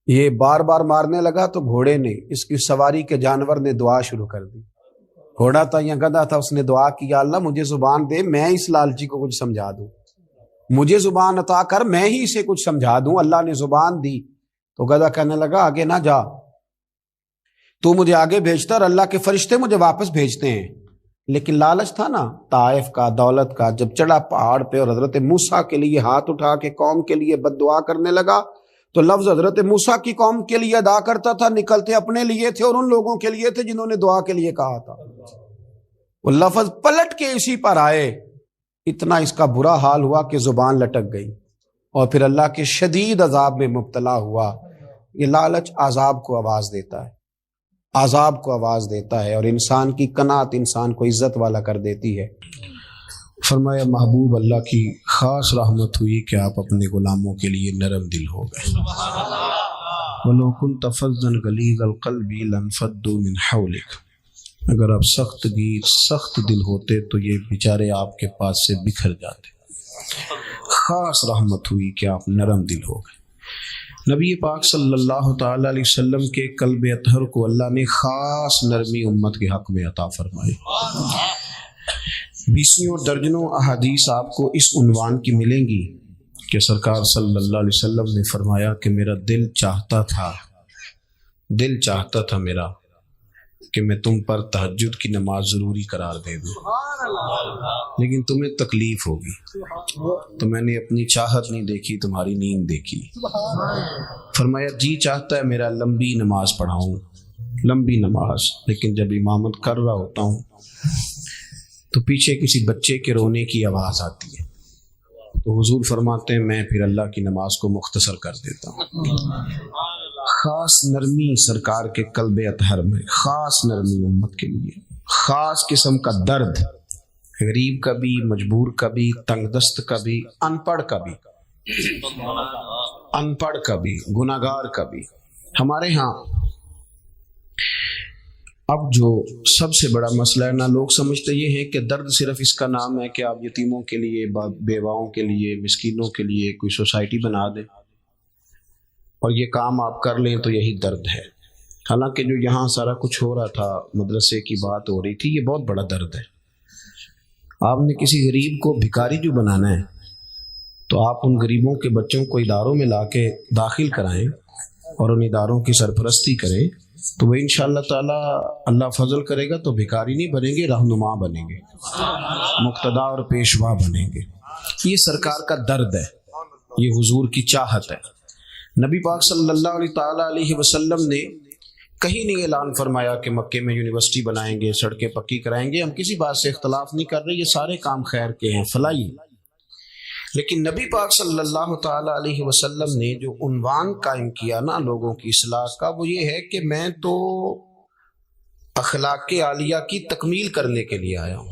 Speaker 1: یہ بار بار مارنے لگا تو گھوڑے نے، اس کی سواری کے جانور نے دعا شروع کر دی۔ گھوڑا تھا یا گدھا تھا، اس نے دعا کی، یا اللہ مجھے زبان دے، میں اس لالچی کو کچھ سمجھا دوں، مجھے زبان عطا کر، میں ہی اسے کچھ سمجھا دوں۔ اللہ نے زبان دی تو گدھا کہنے لگا آگے نہ جا، تو مجھے آگے بھیجتا اور اللہ کے فرشتے مجھے واپس بھیجتے ہیں۔ لیکن لالچ تھا نا طائف کا، دولت کا، جب چڑھا پہاڑ پہ اور حضرت موسیٰ کے لیے ہاتھ اٹھا کے قوم کے لیے بد دعا کرنے لگا تو لفظ حضرت موسیٰ کی قوم کے لیے ادا کرتا تھا، نکلتے اپنے لیے تھے اور ان لوگوں کے لیے تھے جنہوں نے دعا کے لیے کہا تھا۔ وہ لفظ پلٹ کے اسی پر آئے، اتنا اس کا برا حال ہوا کہ زبان لٹک گئی اور پھر اللہ کے شدید عذاب میں مبتلا ہوا۔ یہ لالچ عذاب کو آواز دیتا ہے، عذاب کو آواز دیتا ہے، اور انسان کی قناعت انسان کو عزت والا کر دیتی ہے۔ فرمایا محبوب اللہ کی خاص رحمت ہوئی کہ آپ اپنے غلاموں کے لیے نرم دل ہو گئے۔ وَلَوْ كُنْتَ فَظًّا غَلِيظَ الْقَلْبِ لَانفَضُّوا مِنْ حَوْلِكَ، اگر آپ سخت دل ہوتے تو یہ بیچارے آپ کے پاس سے بکھر جاتے۔ خاص رحمت ہوئی کہ آپ نرم دل ہو گئے۔ نبی پاک صلی اللہ تعالی علیہ وسلم کے قلب اطہر کو اللہ نے خاص نرمی امت کے حق میں عطا فرمائی۔ بیسیوں درجنوں احادیث آپ کو اس عنوان کی ملیں گی کہ سرکار صلی اللہ علیہ وسلم نے فرمایا کہ میرا دل چاہتا تھا میرا کہ میں تم پر تہجد کی نماز ضروری قرار دے دوں، لیکن تمہیں تکلیف ہوگی تو میں نے اپنی چاہت نہیں دیکھی، تمہاری نیند دیکھی۔ فرمایا جی چاہتا ہے میرا لمبی نماز پڑھاؤں، لمبی نماز، لیکن جب امامت کر رہا ہوتا ہوں تو پیچھے کسی بچے کے رونے کی آواز آتی ہے تو حضور فرماتے ہیں میں پھر اللہ کی نماز کو مختصر کر دیتا ہوں۔ خاص نرمی سرکار کے قلب اطہر میں، خاص نرمی امت کے لیے، خاص قسم کا درد، غریب کا بھی، مجبور کا بھی، تنگ دست کا بھی، ان پڑھ کا بھی، گناہگار کا بھی۔ ہمارے ہاں اب جو سب سے بڑا مسئلہ ہے نا، لوگ سمجھتے یہ ہے کہ درد صرف اس کا نام ہے کہ آپ یتیموں کے لیے، بیواؤں کے لیے، مسکینوں کے لیے کوئی سوسائٹی بنا دیں اور یہ کام آپ کر لیں تو یہی درد ہے۔ حالانکہ جو یہاں سارا کچھ ہو رہا تھا، مدرسے کی بات ہو رہی تھی، یہ بہت بڑا درد ہے۔ آپ نے کسی غریب کو بھکاری جو بنانا ہے تو آپ ان غریبوں کے بچوں کو اداروں میں لا کے داخل کرائیں اور ان اداروں کی سرپرستی کریں تو وہ انشاءاللہ تعالی اللہ فضل کرے گا تو بھکاری نہیں بنیں گے، رہنما بنیں گے، مقتدا اور پیشوا بنیں گے۔ یہ سرکار کا درد ہے، یہ حضور کی چاہت ہے۔ نبی پاک صلی اللہ علیہ وسلم نے کہیں نہیں اعلان فرمایا کہ مکے میں یونیورسٹی بنائیں گے، سڑکیں پکی کرائیں گے۔ ہم کسی بات سے اختلاف نہیں کر رہے، یہ سارے کام خیر کے ہیں، فلاحی۔ لیکن نبی پاک صلی اللہ تعالی علیہ وسلم نے جو عنوان قائم کیا نا لوگوں کی اصلاح کا، وہ یہ ہے کہ میں تو اخلاق عالیہ کی تکمیل کرنے کے لیے آیا ہوں۔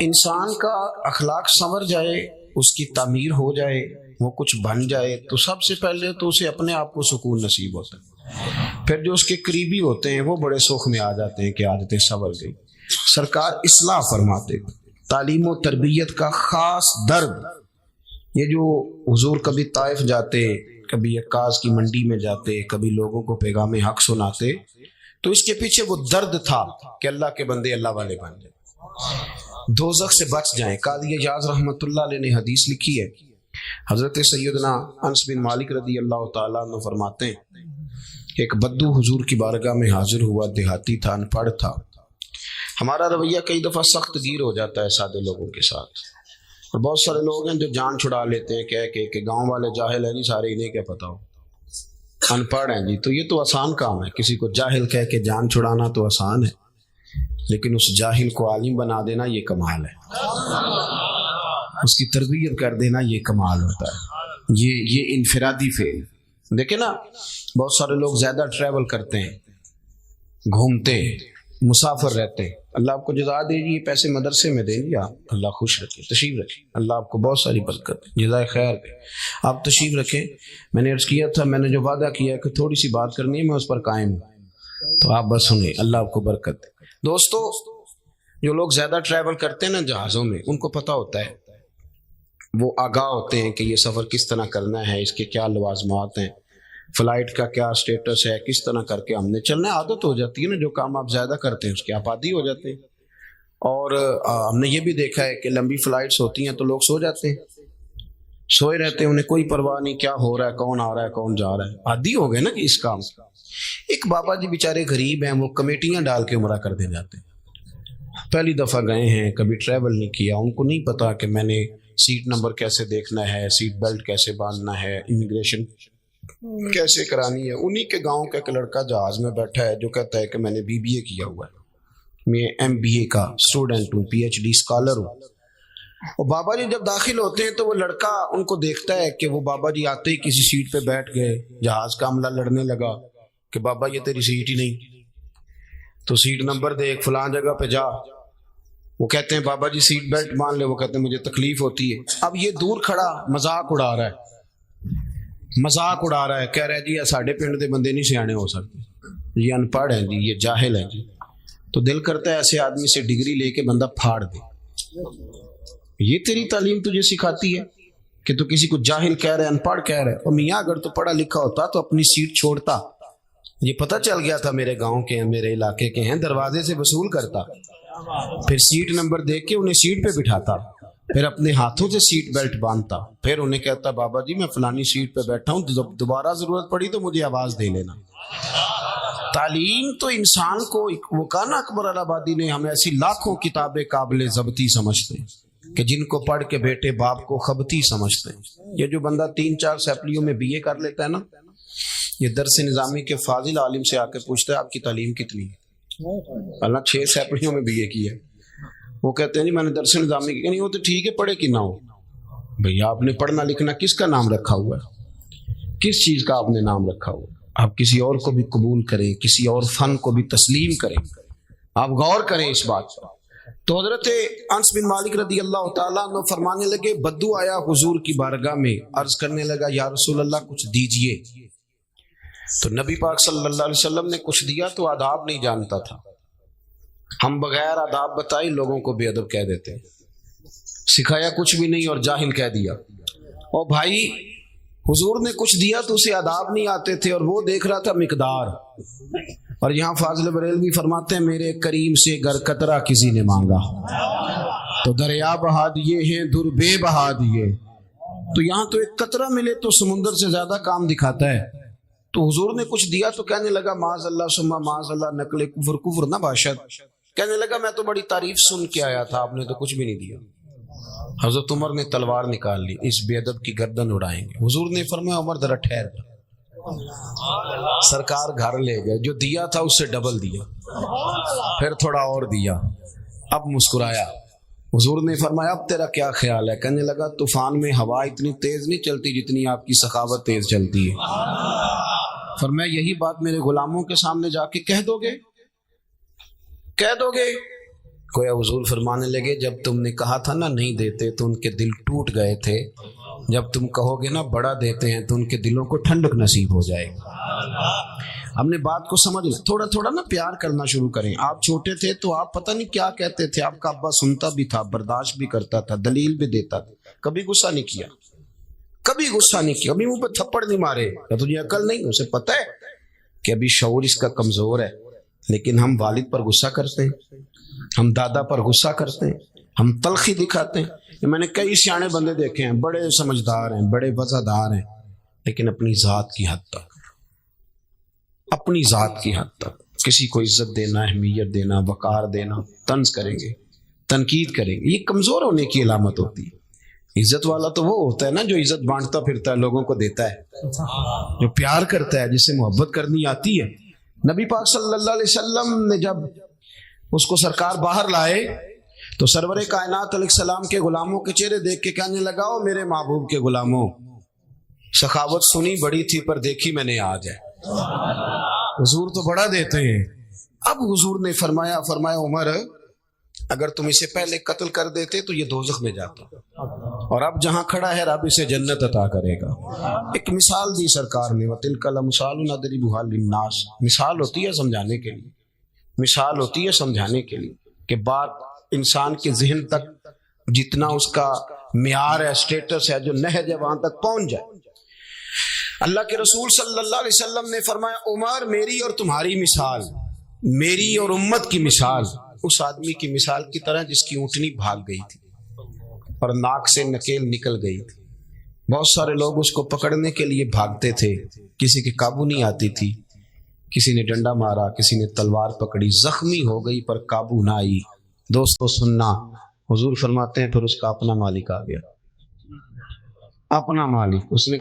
Speaker 1: انسان کا اخلاق سنور جائے، اس کی تعمیر ہو جائے، وہ کچھ بن جائے تو سب سے پہلے تو اسے اپنے آپ کو سکون نصیب ہوتا ہے، پھر جو اس کے قریبی ہوتے ہیں وہ بڑے سکھ میں آ جاتے ہیں کہ عادتیں سنور گئی۔ سرکار اصلاح فرماتے، تعلیم و تربیت کا خاص درد، یہ جو حضور کبھی طائف جاتے، کبھی عکاظ کی منڈی میں جاتے، کبھی لوگوں کو پیغام حق سناتے، تو اس کے پیچھے وہ درد تھا کہ اللہ کے بندے اللہ والے بن جائیں، دوزخ سے بچ جائیں۔ قاضی اعجاز رحمۃ اللہ علیہ نے حدیث لکھی ہے، حضرت سیدنا انس بن مالک رضی اللہ تعالیٰ عنہ فرماتے ہیں ایک بدو حضور کی بارگاہ میں حاضر ہوا، دیہاتی تھا، ان پڑھ تھا۔ ہمارا رویہ کئی دفعہ سخت گیر ہو جاتا ہے سادے لوگوں کے ساتھ، اور بہت سارے لوگ ہیں جو جان چھڑا لیتے ہیں کہہ کے کہ گاؤں والے جاہل ہیں جی، سارے انہیں کیا پتا ہو، ان پڑھ ہیں جی۔ تو یہ تو آسان کام ہے، کسی کو جاہل کہہ کے جان چھڑانا تو آسان ہے، لیکن اس جاہل کو عالم بنا دینا یہ کمال ہے، اس کی تربیت کر دینا یہ کمال ہوتا ہے، یہ انفرادی فعل۔ دیکھیں نا، بہت سارے لوگ زیادہ ٹریول کرتے ہیں، گھومتے، مسافر رہتے ہیں، اللہ آپ کو جزا دے جی، پیسے مدرسے میں دیں جی، آپ اللہ خوش رکھے، تشریف رکھیں، اللہ آپ کو بہت ساری برکت، جزائے خیر دے، آپ تشریف رکھیں۔ میں نے عرض کیا تھا، میں نے جو وعدہ کیا کہ تھوڑی سی بات کرنی ہے، میں اس پر قائم ہوں، تو آپ بس سنیں، اللہ آپ کو برکت دے۔ دوستو، جو لوگ زیادہ ٹریول کرتے ہیں نا جہازوں میں، ان کو پتہ ہوتا ہے، وہ آگاہ ہوتے ہیں کہ یہ سفر کس طرح کرنا ہے، اس کے کیا لوازمات ہیں، فلائٹ کا کیا سٹیٹس ہے، کس طرح کر کے ہم نے چلنا ہے۔ عادت ہو جاتی ہے نا، جو کام آپ زیادہ کرتے ہیں اس کے آپ عادی ہو جاتے ہیں۔ اور ہم نے یہ بھی دیکھا ہے کہ لمبی فلائٹس ہوتی ہیں تو لوگ سو جاتے ہیں، سوئے رہتے ہیں، انہیں کوئی پرواہ نہیں کیا ہو رہا ہے، کون آ رہا ہے، کون جا رہا ہے، عادی ہو گئے نا کہ اس کام کا۔ ایک بابا جی بیچارے غریب ہیں، وہ کمیٹیاں ڈال کے عمرہ کر دے جاتے ہیں، پہلی دفعہ گئے ہیں، کبھی ٹریول نہیں کیا، ان کو نہیں پتا کہ میں نے سیٹ نمبر کیسے دیکھنا ہے، سیٹ بیلٹ کیسے باندھنا ہے، امیگریشن کیسے کرانی ہے۔ انہی کے گاؤں کا ایک لڑکا جہاز میں بیٹھا ہے جو کہتا ہے کہ میں نے BBA کیا ہوا ہے، میں MBA کا اسٹوڈنٹ ہوں، PhD اسکالر ہوں۔ اور بابا جی جب داخل ہوتے ہیں تو وہ لڑکا ان کو دیکھتا ہے کہ وہ بابا جی آتے ہی کسی سیٹ پہ بیٹھ گئے، جہاز کا عملہ لڑنے لگا کہ بابا یہ تیری سیٹ ہی نہیں، تو سیٹ نمبر دیکھ، فلاں جگہ پہ جا۔ وہ کہتے ہیں بابا جی سیٹ بیلٹ مان لے، وہ کہتے ہیں مجھے تکلیف ہوتی ہے۔ اب یہ دور کھڑا مذاق اڑا رہا ہے، کہہ رہا ہے جی ساڑھے پنڈ دے بندے نہیں سیانے ہو سکتے، یہ ان پڑھ ہیں جی، یہ جاہل ہیں جی۔ تو دل کرتا ہے ایسے آدمی سے ڈگری لے کے بندہ پھاڑ دے۔ یہ تیری تعلیم تجھے سکھاتی ہے کہ تو کسی کو جاہل کہہ رہا ہے، ان پڑھ کہہ رہا ہے؟ اور میاں اگر تو پڑھا لکھا ہوتا تو اپنی سیٹ چھوڑتا، یہ پتہ چل گیا تھا میرے گاؤں کے ہیں، میرے علاقے کے ہیں، دروازے سے وصول کرتا، پھر سیٹ نمبر دیکھ کے انہیں سیٹ پہ بٹھاتا، پھر اپنے ہاتھوں سے سیٹ بیلٹ باندھتا، پھر انہیں کہتا بابا جی میں فلانی سیٹ پہ بیٹھا ہوں، دوبارہ ضرورت پڑی تو مجھے آواز دے لینا۔ تعلیم تو انسان کو، وہ کہا نا اکبر الہآبادی نے، ہمیں ایسی لاکھوں کتابیں قابل ضبطی سمجھتے ہیں کہ جن کو پڑھ کے بیٹے باپ کو خبتی سمجھتے ہیں۔ یہ جو بندہ 3-4 سیپلیوں میں BA کر لیتا ہے نا، یہ درس نظامی کے فاضل عالم سے آ کے پوچھتا ہے آپ کی تعلیم کتنی ہے؟ اللہ 6 سیپلیوں میں BA کی ہے۔ وہ کہتے ہیں جی میں نے درس نظامی کی، نہیں وہ تو ٹھیک ہے پڑھے کہ نہ ہو، بھیا آپ نے پڑھنا لکھنا کس کا نام رکھا ہوا ہے، کس چیز کا آپ نے نام رکھا ہوا ہے؟ آپ کسی اور کو بھی قبول کریں، کسی اور فن کو بھی تسلیم کریں، آپ غور کریں اس بات پر۔ تو حضرت انس بن مالک رضی اللہ تعالیٰ عنہ فرمانے لگے، بدو آیا حضور کی بارگاہ میں، عرض کرنے لگا یا رسول اللہ کچھ دیجئے۔ تو نبی پاک صلی اللہ علیہ وسلم نے کچھ دیا تو آداب نہیں جانتا تھا، ہم بغیر آداب بتائی لوگوں کو بے ادب کہہ دیتے ہیں، سکھایا کچھ بھی نہیں اور جاہل کہہ دیا۔ اور بھائی حضور نے کچھ دیا تو اسے آداب نہیں آتے تھے، اور وہ دیکھ رہا تھا مقدار۔ اور یہاں فاضل بریلوی فرماتے ہیں میرے کریم سے گر قطرہ کسی نے مانگا تو دریا بہا دیے ہیں، در بے بہا دیے۔ تو یہاں تو ایک قطرہ ملے تو سمندر سے زیادہ کام دکھاتا ہے۔ تو حضور نے کچھ دیا تو کہنے لگا معاذ اللہ ثم معاذ اللہ، نقل کفر، کفر نہ باشد۔ کہنے لگا میں تو بڑی تعریف سن کے آیا تھا، آپ نے تو کچھ بھی نہیں دیا۔ حضرت عمر نے تلوار نکال لی، اس بے ادب کی گردن اڑائیں گے۔ حضور نے فرمایا عمر ذرا ٹھہر۔ سرکار گھر لے گئے، جو دیا تھا اس سے ڈبل دیا، پھر تھوڑا اور دیا، اب مسکرایا۔ حضور نے فرمایا اب تیرا کیا خیال ہے؟ کہنے لگا طوفان میں ہوا اتنی تیز نہیں چلتی جتنی آپ کی سخاوت تیز چلتی ہے۔ فرمایا یہی بات میرے غلاموں کے سامنے جا کے کہہ دو گے؟ گویا حضور فرمانے لگے جب تم نے کہا تھا نا نہیں دیتے تو ان کے دل ٹوٹ گئے تھے، جب تم کہو گے نا بڑا دیتے ہیں تو ان کے دلوں کو ٹھنڈک نصیب ہو جائے گا. ہم نے بات کو سمجھ لیا. تھوڑا تھوڑا نا پیار کرنا شروع کریں. آپ چھوٹے تھے تو آپ پتہ نہیں کیا کہتے تھے. آپ کا ابا سنتا بھی تھا, برداشت بھی کرتا تھا, دلیل بھی دیتا تھا, کبھی غصہ نہیں کیا, کبھی غصہ نہیں کیا, کبھی منہ پہ تھپڑ نہیں مارے. کیا تجھے عقل نہیں؟ اسے پتہ ہے کہ ابھی شعور اس کا کمزور ہے. لیکن ہم والد پر غصہ کرتے ہیں, ہم دادا پر غصہ کرتے ہیں, ہم تلخی دکھاتے ہیں. میں نے کئی سیانے بندے دیکھے ہیں, بڑے سمجھدار ہیں, بڑے وفادار ہیں, لیکن اپنی ذات کی حد تک, اپنی ذات کی حد تک. کسی کو عزت دینا, اہمیت دینا, وقار دینا, طنز کریں گے, تنقید کریں گے, یہ کمزور ہونے کی علامت ہوتی ہے. عزت والا تو وہ ہوتا ہے نا جو عزت بانٹتا پھرتا ہے, لوگوں کو دیتا ہے, جو پیار کرتا ہے, جسے محبت کرنی آتی ہے. نبی پاک صلی اللہ علیہ وسلم نے جب اس کو سرکار باہر لائے تو سرور کائنات علیہ السلام کے غلاموں کے چہرے دیکھ کے کہنے لگا, او میرے محبوب کے غلاموں, سخاوت سنی بڑی تھی پر دیکھی میں نے آج ہے. حضور تو بڑا دیتے ہیں. اب حضور نے فرمایا عمر اگر تم اسے پہلے قتل کر دیتے تو یہ دوزخ میں جاتا, اور اب جہاں کھڑا ہے رب اسے جنت عطا کرے گا. ایک مثال دی سرکار نے, وَتِلْكَ الْأَمْثَالُ نَضْرِبُهَا لِلنَّاسِ. مثال ہوتی ہے سمجھانے کے لیے, مثال ہوتی ہے سمجھانے کے لیے کہ بات انسان کے ذہن تک جتنا اس کا معیار ہے, اسٹیٹس ہے, جو نہج ہے, وہاں تک پہنچ جائے. اللہ کے رسول صلی اللہ علیہ وسلم نے فرمایا, عمر میری اور تمہاری مثال, میری اور امت کی مثال اس آدمی کی مثال کی طرح جس کی اونٹنی بھاگ گئی تھی اور ناک سے نکیل نکل گئی تھی. بہت سارے لوگ اس کو پکڑنے کے لیے بھاگتے تھے, کسی کے قابو نہیں آتی تھی, کسی نے ڈنڈا مارا, کسی نے تلوار پکڑی, زخمی ہو گئی پر قابو نہ آئی. دوستو سننا, حضور فرماتے ہیں پھر اس کا اپنا مالک آ گیا, اپنا مالک. اس نے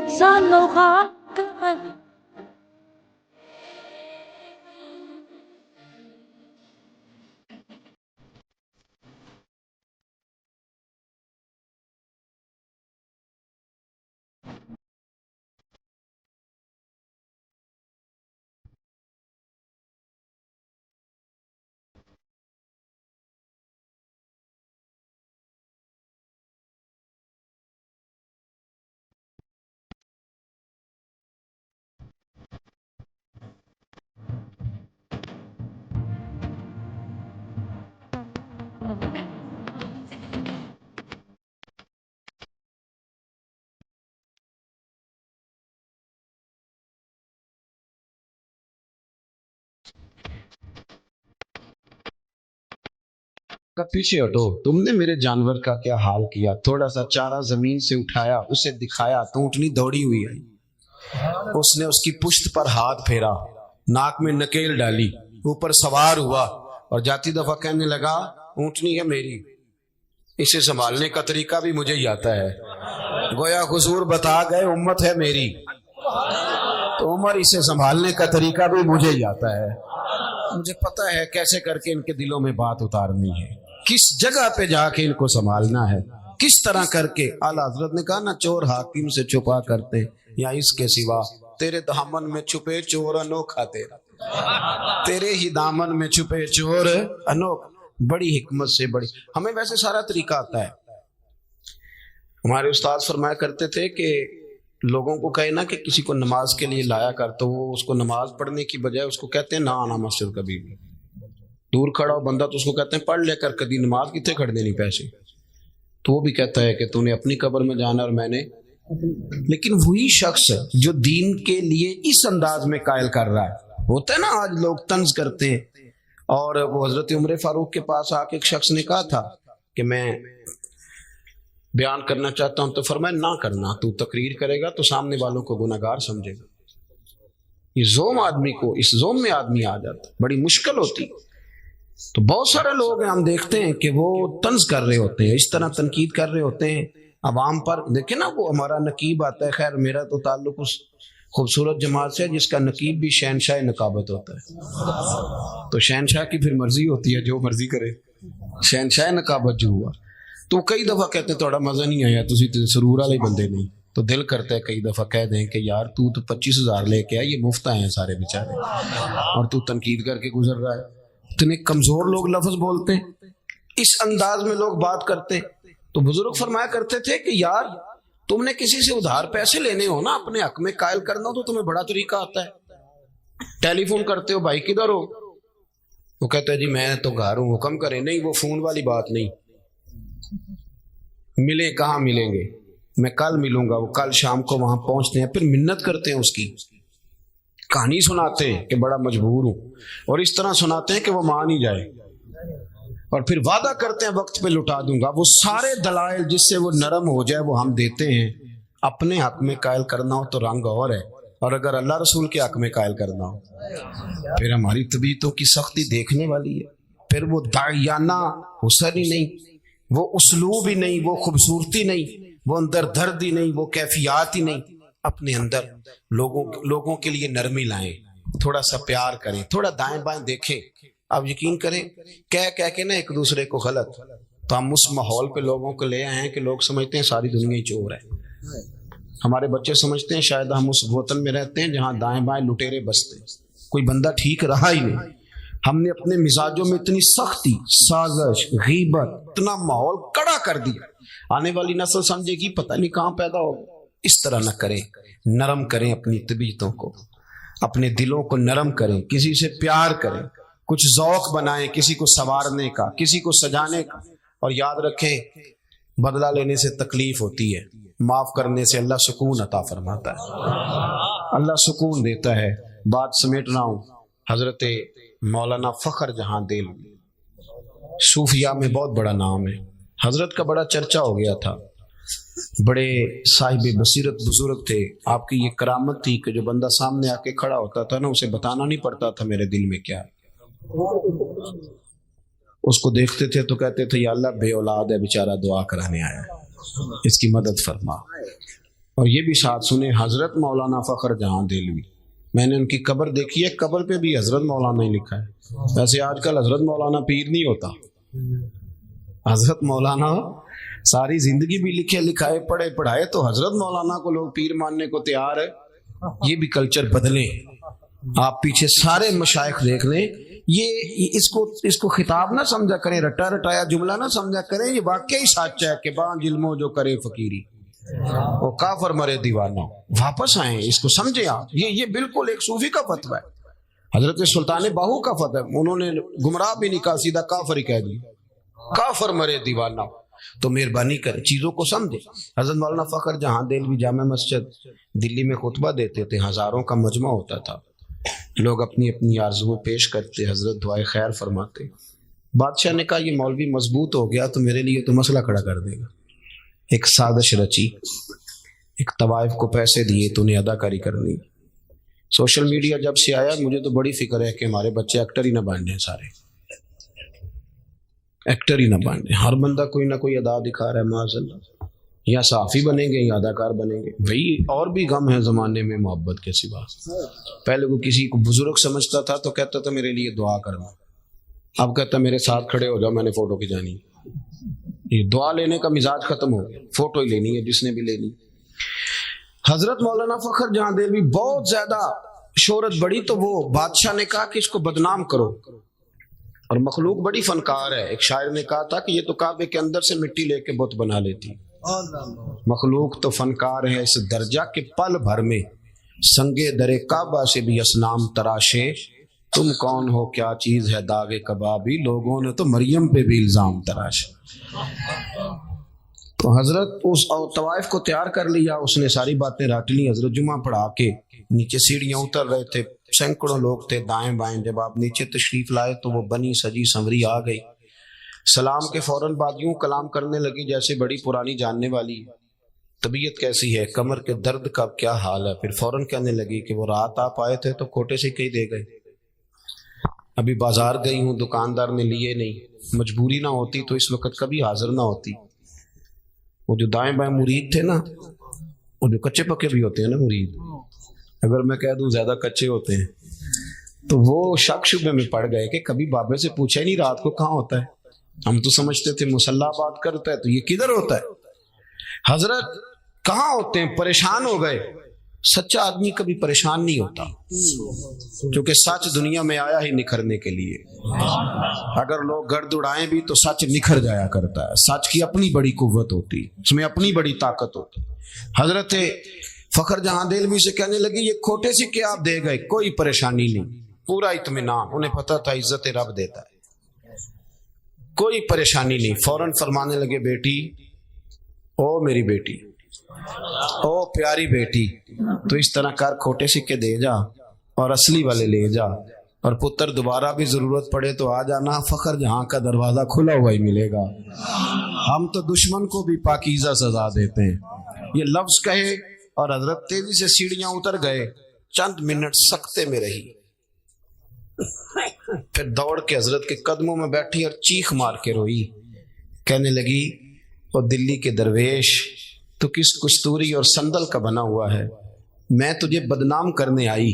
Speaker 1: پیچھے ہٹو, تم نے میرے جانور کا کیا حال کیا. تھوڑا سا چارہ زمین سے اٹھایا, اسے دکھایا تو اونٹنی دوڑی ہوئی آئی. اس نے اس کی پشت پر ہاتھ پھیرا, ناک میں نکیل ڈالی, اوپر سوار ہوا اور جاتی دفعہ کہنے لگا, اونٹنی ہے میری, اسے سنبھالنے کا طریقہ بھی مجھے ہی آتا ہے. گویا حضور بتا گئے امت ہے میری, تو عمر اسے سنبھالنے کا طریقہ بھی مجھے ہی آتا ہے. مجھے پتا ہے کیسے کر کے ان کے دلوں میں بات اتارنی ہے, کس جگہ پہ جا کے ان کو سنبھالنا ہے, کس طرح کر کے. اعلیٰ حضرت نے کہا نا, چور حاکم سے چھپا کرتے یا اس کے سوا, تیرے دامن میں چھپے چور انوکھا تیرا, تیرے ہی دامن میں چھپے چور انوکھا. بڑی حکمت سے بڑی. ہمیں ویسے سارا طریقہ آتا ہے. ہمارے استاد فرمایا کرتے تھے کہ لوگوں کو کہے نا کہ کسی کو نماز کے لیے لایا کر, تو وہ اس کو نماز پڑھنے کی بجائے اس کو کہتے ہیں نہ آنا مسجد کبھی بھی. دور کھڑا ہو بندہ تو اس کو کہتے ہیں پڑھ لے کر کبھی نماز کتنے کھڑ دینی پیسے, تو وہ بھی کہتا ہے کہ تو نے اپنی قبر میں جانا اور میں نے. لیکن وہی شخص جو دین کے لیے اس انداز میں قائل کر رہا ہے, ہوتا ہے نا آج لوگ طنز کرتے ہیں. اور وہ حضرت عمر فاروق کے پاس آ کے ایک شخص نے کہا تھا کہ میں بیان کرنا چاہتا ہوں, تو فرمایا نہ کرنا, تو تقریر کرے گا تو سامنے والوں کو گناہگار سمجھے گا. یہ زوم آدمی کو, اس زوم میں آدمی آ جاتا, بڑی مشکل ہوتی. تو بہت سارے لوگ ہیں, ہم دیکھتے ہیں کہ وہ طنز کر رہے ہوتے ہیں, اس طرح تنقید کر رہے ہوتے ہیں عوام پر. دیکھیں نا, وہ ہمارا نقیب آتا ہے, خیر میرا تو تعلق اس خوبصورت جماعت سے جس کا نقیب بھی شہنشاہ نقابت ہوتا ہے. تو شہنشاہ کی پھر مرضی ہوتی ہے, جو مرضی کرے. شہنشاہ نقابت جو ہوا, تو کئی دفعہ کہتے ہیں تھوڑا مزہ نہیں آیا, تسی سرور والے بندے نہیں. تو دل کرتا ہے کئی دفعہ کہہ دیں کہ یار تو 25,000 لے کے آئے, یہ مفت آئے ہیں سارے بیچارے, اور تو تنقید کر کے گزر رہا ہے. اتنے کمزور لوگ لفظ بولتے ہیں, اس انداز میں لوگ بات کرتے ہیں. تو بزرگ فرمایا کرتے تھے کہ یار تم نے کسی سے ادھار پیسے لینے ہو نا، اپنے حق میں قائل کرنا ہو تو تمہیں بڑا طریقہ آتا ہے. ٹیلی فون کرتے ہو، بھائی کدھر ہو؟ وہ کہتا ہے جی میں تو گھر ہوں، حکم کریں. نہیں، وہ فون والی بات نہیں. ملے کہاں ملیں گے؟ میں کل ملوں گا. وہ کل شام کو وہاں پہنچتے ہیں، پھر منت کرتے ہیں، اس کی کہانی سناتے ہیں کہ بڑا مجبور ہوں، اور اس طرح سناتے ہیں کہ وہ مان ہی جائے، اور پھر وعدہ کرتے ہیں وقت پہ لٹا دوں گا. وہ سارے دلائل جس سے وہ نرم ہو جائے وہ ہم دیتے ہیں. اپنے حق میں قائل کرنا ہو تو رنگ اور ہے، اور اگر اللہ رسول کے حق میں قائل کرنا ہو پھر ہماری طبیعتوں کی سختی دیکھنے والی ہے. پھر وہ داعیانہ حسن ہی نہیں، وہ اسلوب ہی نہیں، وہ خوبصورتی نہیں، وہ اندر درد ہی نہیں، وہ کیفیات ہی نہیں. اپنے اندر لوگوں کے لیے نرمی لائیں، تھوڑا سا پیار کریں، تھوڑا دائیں بائیں دیکھیں. آپ یقین کریں کہہ کے نا ایک دوسرے کو غلط، تو ہم اس ماحول پہ لوگوں کو لے آئے ہیں کہ لوگ سمجھتے ہیں ساری دنیا ہی چور ہے. ہمارے بچے سمجھتے ہیں شاید ہم اس وطن میں رہتے ہیں جہاں دائیں بائیں لٹیرے بستے ہیں، کوئی بندہ ٹھیک رہا ہی نہیں. ہم نے اپنے مزاجوں میں اتنی سختی، سازش، غیبت، اتنا ماحول کڑا کر دیا، آنے والی نسل سمجھے گی پتہ نہیں کہاں پیدا ہو. اس طرح نہ کریں، نرم کریں اپنی طبیعتوں کو، اپنے دلوں کو نرم کریں، کسی سے پیار کریں، کچھ ذوق بنائیں، کسی کو سنوارنے کا، کسی کو سجانے کا. اور یاد رکھیں بدلہ لینے سے تکلیف ہوتی ہے، معاف کرنے سے اللہ سکون عطا فرماتا ہے، اللہ سکون دیتا ہے. بات سمیٹ رہا ہوں. حضرت مولانا فخر جہاں دہلوی صوفیاء میں بہت بڑا نام ہے. حضرت کا بڑا چرچا ہو گیا تھا، بڑے صاحب بصیرت بزرگ تھے. آپ کی یہ کرامت تھی کہ جو بندہ سامنے آ کے کھڑا ہوتا تھا نا، اسے بتانا نہیں پڑتا تھا میرے دل میں کیا. اس کو دیکھتے تھے تو کہتے تھے یا اللہ بے اولاد ہے بیچارہ، دعا کرانے آیا ہے، اس کی مدد فرما. اور یہ بھی ساتھ سنیں، حضرت مولانا فخر جہاں دہلوی، میں نے ان کی قبر دیکھی ہے، قبر پہ بھی حضرت مولانا ہی لکھا ہے. ویسے آج کل حضرت مولانا پیر نہیں ہوتا، حضرت مولانا ساری زندگی بھی لکھے لکھائے پڑھے پڑھائے، تو حضرت مولانا کو لوگ پیر ماننے کو تیار ہے. یہ بھی کلچر بدلیں. آپ پیچھے سارے مشائخ دیکھ لیں، یہ اس کو خطاب نہ سمجھا کریں، رٹا رٹایا جملہ نہ سمجھا کریں. یہ واقعی سچ ہے کہ بان علمو جو کرے فقیری وہ کافر مرے دیوانہ. واپس آئیں، اس کو سمجھیں آپ. یہ بالکل ایک صوفی کا فتویٰ ہے، حضرت سلطان باہو کا فتویٰ ہے. انہوں نے گمراہ بھی نہیں کہا، سیدھا کافر ہی کہہ دیا، کافر مرے دیوانہ. تو مہربانی کریں چیزوں کو سمجھیں. حضرت مولانا فخر جہاں دہلوی جامع مسجد دلی میں خطبہ دیتے تھے، ہزاروں کا مجمع ہوتا تھا، لوگ اپنی اپنی آرزویں پیش کرتے، حضرت دعائے خیر فرماتے. بادشاہ نے کہا یہ مولوی مضبوط ہو گیا تو میرے لیے تو مسئلہ کھڑا کر دے گا. ایک سازش رچی، ایک طوائف کو پیسے دیے تو انہیں ادا کاری کرنی. سوشل میڈیا جب سے آیا مجھے تو بڑی فکر ہے کہ ہمارے بچے ایکٹر ہی نہ بن جائیں، سارے ایکٹر ہی نہ بن جائیں. ہر بندہ کوئی نہ کوئی ادا دکھا رہا ہے، معاذ اللہ. یا صحافی بنیں گے یا اداکار بنیں گے. بھئی اور بھی غم ہے زمانے میں محبت کے سوا. پہلے وہ کسی کو بزرگ سمجھتا تھا تو کہتا تھا میرے لیے دعا کرنا، اب کہتا میرے ساتھ کھڑے ہو جاؤ، میں نے فوٹو کھینچانی. یہ دعا لینے کا مزاج ختم ہو گیا، فوٹو ہی لینی ہے جس نے بھی لینی. حضرت مولانا فخر جہاں دہلوی بہت زیادہ شہرت بڑی تو وہ بادشاہ نے کہا کہ اس کو بدنام کرو. اور مخلوق بڑی فنکار ہے. ایک شاعر نے کہا تھا کہ یہ تو کعبے کے اندر سے مٹی لے کے بت بنا لیتی. مخلوق تو فنکار ہے اس درجہ کے پل بھر میں سنگے درے کعبہ سے بھی اسنام تراشے. تم کون ہو کیا چیز ہے داغے کبابی، لوگوں نے تو مریم پہ بھی الزام تراشے. تو حضرت اس طوائف کو تیار کر لیا، اس نے ساری باتیں رٹ لی. حضرت جمعہ پڑھا کے نیچے سیڑھیاں اتر رہے تھے، سینکڑوں لوگ تھے دائیں بائیں. جب آپ نیچے تشریف لائے تو وہ بنی سجی سنوری آ گئی. سلام کے فوراً بعد یوں کلام کرنے لگی جیسے بڑی پرانی جاننے والی. طبیعت کیسی ہے، کمر کے درد کا کیا حال ہے. پھر فوراً کہنے لگی کہ وہ رات آپ آئے تھے تو کوٹے سے کہیں دے گئے، ابھی بازار گئی ہوں، دکاندار نے لیے نہیں. مجبوری نہ ہوتی تو اس وقت کبھی حاضر نہ ہوتی. وہ جو دائیں بائیں مرید تھے نا، وہ جو کچے پکے بھی ہوتے ہیں نا مرید، اگر میں کہہ دوں زیادہ کچے ہوتے ہیں تو وہ شک شبے میں پڑ گئے کہ کبھی بابے سے پوچھا ہی نہیں رات کو کہاں ہوتا ہے. ہم تو سمجھتے تھے مصلی بات کرتا ہے تو یہ کدھر ہوتا ہے. حضرت کہاں ہوتے ہیں، پریشان ہو گئے. سچا آدمی کبھی پریشان نہیں ہوتا، کیونکہ سچ دنیا میں آیا ہی نکھرنے کے لیے۔ اگر لوگ گرد اڑائیں بھی تو سچ نکھر جایا کرتا ہے۔ سچ کی اپنی بڑی قوت ہوتی، اس میں اپنی بڑی طاقت ہوتی۔ حضرت فخر جہاں دہلوی سے کہنے لگی یہ کھوٹے سکے آپ دے گئے، کوئی پریشانی نہیں، پورا اطمینان، انہیں پتا تھا عزت رب دیتا ہے، کوئی پریشانی نہیں۔ فوراً فرمانے لگے بیٹی، او میری بیٹی، او پیاری بیٹی، تو اس طرح کر، کھوٹے سکے دے جا اور اصلی والے لے جا، اور پتر دوبارہ بھی ضرورت پڑے تو آ جانا، فخر جہاں کا دروازہ کھلا ہوا ہی ملے گا۔ ہم تو دشمن کو بھی پاکیزہ سزا دیتے ہیں۔ یہ لفظ کہے اور حضرت تیزی سے سیڑھیاں اتر گئے، چند منٹ سکتے میں رہی، پھر دوڑ کے حضرت کے قدموں میں بیٹھی اور چیخ مار کے روئی، کہنے لگی وہ دلی کے درویش، تو کس کستوری اور سندل کا بنا ہوا ہے، میں تجھے بدنام کرنے آئی،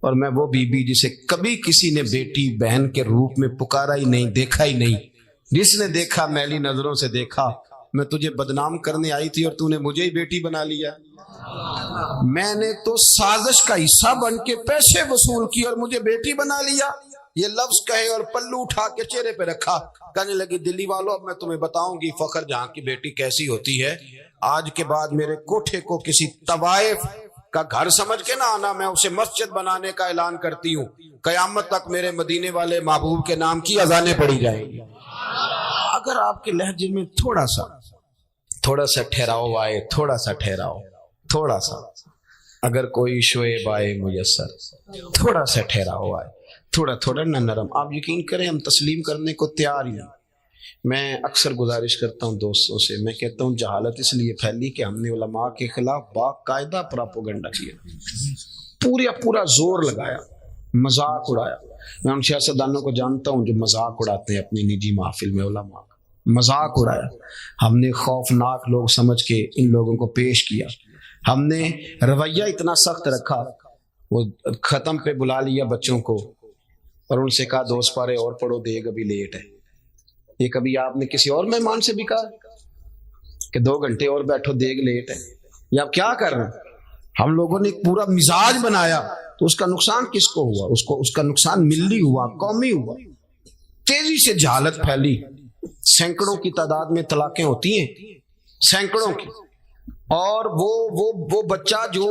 Speaker 1: اور میں وہ بی بی جسے کبھی کسی نے بیٹی بہن کے روپ میں پکارا ہی نہیں، دیکھا ہی نہیں، جس نے دیکھا میلی نظروں سے دیکھا، میں تجھے بدنام کرنے آئی تھی اور تو نے مجھے ہی بیٹی بنا لیا۔ میں نے تو سازش کا حصہ بن کے پیسے وصول کی اور مجھے بیٹی بنا لیا۔ یہ لفظ کہے اور پلو اٹھا کے چہرے پہ رکھا، کہنے لگی دلی والوں اب میں تمہیں بتاؤں گی فخر جہاں کی بیٹی کیسی ہوتی ہے۔ آج کے بعد میرے کوٹھے کو کسی طوائف کا گھر سمجھ کے نہ آنا، میں اسے مسجد بنانے کا اعلان کرتی ہوں، قیامت تک میرے مدینے والے محبوب کے نام کی اذانیں پڑھی جائیں گی۔ اگر آپ کے لہجے میں تھوڑا سا ٹھہراؤ آئے، تھوڑا سا اگر کوئی شعیب آئے میسر، تھوڑا سا ٹھہراؤ آئے، تھوڑا نہ نرم، آپ یقین کریں ہم تسلیم کرنے کو تیار ہی نہیں۔ میں اکثر گزارش کرتا ہوں دوستوں سے، میں کہتا ہوں جہالت اس لیے پھیلی کہ ہم نے علماء کے خلاف باقاعدہ پراپوگنڈا کیا، پورا زور لگایا، مذاق اڑایا۔ میں ان سیاستدانوں کو جانتا ہوں جو مذاق اڑاتے ہیں اپنی نجی محفل میں، علماء کا مذاق اڑایا۔ ہم نے خوفناک لوگ سمجھ کے ان لوگوں کو پیش کیا، ہم نے رویہ اتنا سخت رکھا، وہ ختم پہ بلا لیا بچوں کو اور ان سے کہا 2 پارے اور پڑھو، دیگ ابھی لیٹ ہے۔ یہ کبھی آپ نے کسی اور مہمان سے بھی کہا کہ 2 گھنٹے اور بیٹھو، دیگ لیٹ ہے؟ یا آپ کیا کر رہے ہیں؟ ہم لوگوں نے ایک پورا مزاج بنایا، تو اس کا نقصان کس کو ہوا؟ اس کا نقصان ملی ہوا، قومی ہوا۔ تیزی سے جہالت پھیلی، سینکڑوں کی تعداد میں طلاقیں ہوتی ہیں، سینکڑوں کی، اور وہ بچہ جو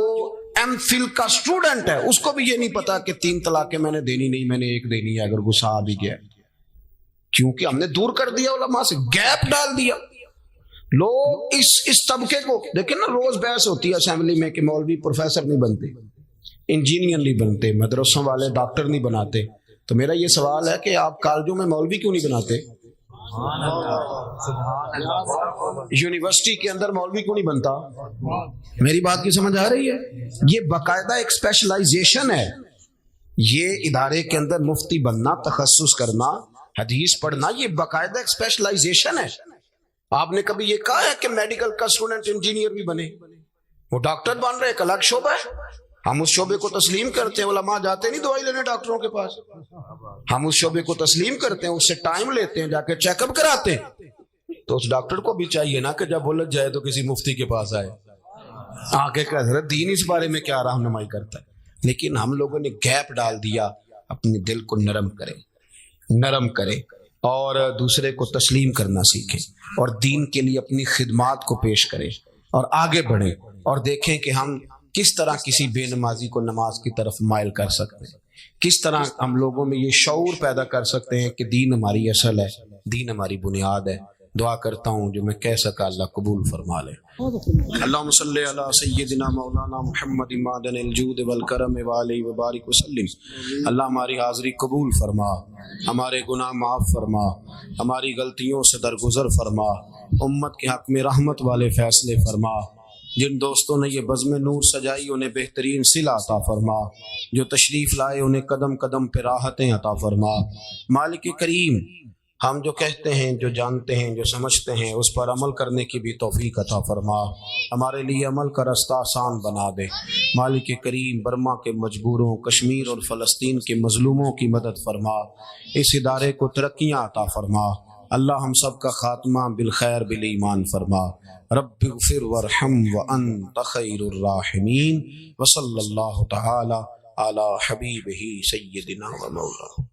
Speaker 1: ایم فل کا اسٹوڈنٹ ہے اس کو بھی یہ نہیں پتا کہ 3 طلاقیں میں نے دینی نہیں، میں نے 1 دینی ہے، اگر غصہ آ بھی گیا، کیونکہ ہم نے دور کر دیا علماء سے، گیپ ڈال دیا۔ لوگ اس طبقے کو دیکھیں نا، روز بحث ہوتی ہے اسمبلی میں کہ مولوی پروفیسر نہیں بنتے، انجینئر نہیں بنتے، مدرسوں والے ڈاکٹر نہیں بناتے۔ تو میرا یہ سوال ہے کہ آپ کالجوں میں مولوی کیوں نہیں بناتے؟ یونیورسٹی کے اندر مولوی کیوں نہیں بنتا؟ میری بات کی سمجھ آ رہی ہے؟ یہ باقاعدہ ایک اسپیشلائزیشن ہے، یہ ادارے کے اندر مفتی بننا، تخصص کرنا، حدیث پڑھنا، یہ باقاعدہ ایک اسپیشلائزیشن ہے۔ آپ نے کبھی یہ کہا ہے کہ میڈیکل کا اسٹوڈنٹ انجینئر بھی بنے؟ وہ ڈاکٹر بن رہے، ایک الگ شعبہ ہے، ہم اس شعبے کو تسلیم کرتے ہیں۔ علماء جاتے نہیں دوائی لینے ڈاکٹروں کے پاس، ہم اس شعبے کو تسلیم کرتے ہیں، اس سے ٹائم لیتے ہیں، جا کے چیک اپ کراتے ہیں۔ تو اس ڈاکٹر کو بھی چاہیے نا کہ جب الجھ جائے تو کسی مفتی کے پاس آئے، آگے کا حضرت دین اس بارے میں کیا رہنمائی کرتا ہے۔ لیکن ہم لوگوں نے گیپ ڈال دیا۔ اپنے دل کو نرم کرے اور دوسرے کو تسلیم کرنا سیکھیں، اور دین کے لیے اپنی خدمات کو پیش کریں اور آگے بڑھیں، اور دیکھیں کہ ہم کس طرح کسی بے نمازی کو نماز کی طرف مائل کر سکتے ہیں، کس طرح ہم لوگوں میں یہ شعور پیدا کر سکتے ہیں کہ دین ہماری اصل ہے، دین ہماری بنیاد ہے۔ دعا کرتا ہوں جو میں کہہ سکا اللہ قبول فرما لے۔ اللہم صلی علی سیدنا مولانا محمد معدن الجود والکرم وعلیہ وبارک وسلم۔ اللہ ہماری حاضری قبول فرما، ہمارے گناہ معاف فرما، ہماری غلطیوں سے درگزر فرما، امت کے حق میں رحمت والے فیصلے فرما۔ جن دوستوں نے یہ بزم نور سجائی انہیں بہترین صلہ عطا فرما، جو تشریف لائے انہیں قدم قدم پہ راحتیں عطا فرما۔ مالک کریم، ہم جو کہتے ہیں، جو جانتے ہیں، جو سمجھتے ہیں، اس پر عمل کرنے کی بھی توفیق عطا فرما، ہمارے لیے عمل کا رستہ آسان بنا دے۔ مالک کریم، برما کے مجبوروں، کشمیر اور فلسطین کے مظلوموں کی مدد فرما، اس ادارے کو ترقیاں عطا فرما، اللہ ہم سب کا خاتمہ بالخیر بالایمان فرما۔ رب اغفر وارحم وانت خیر الراحمین، وصلی اللہ تعالی علی حبیبہ سیدنا و مولانا۔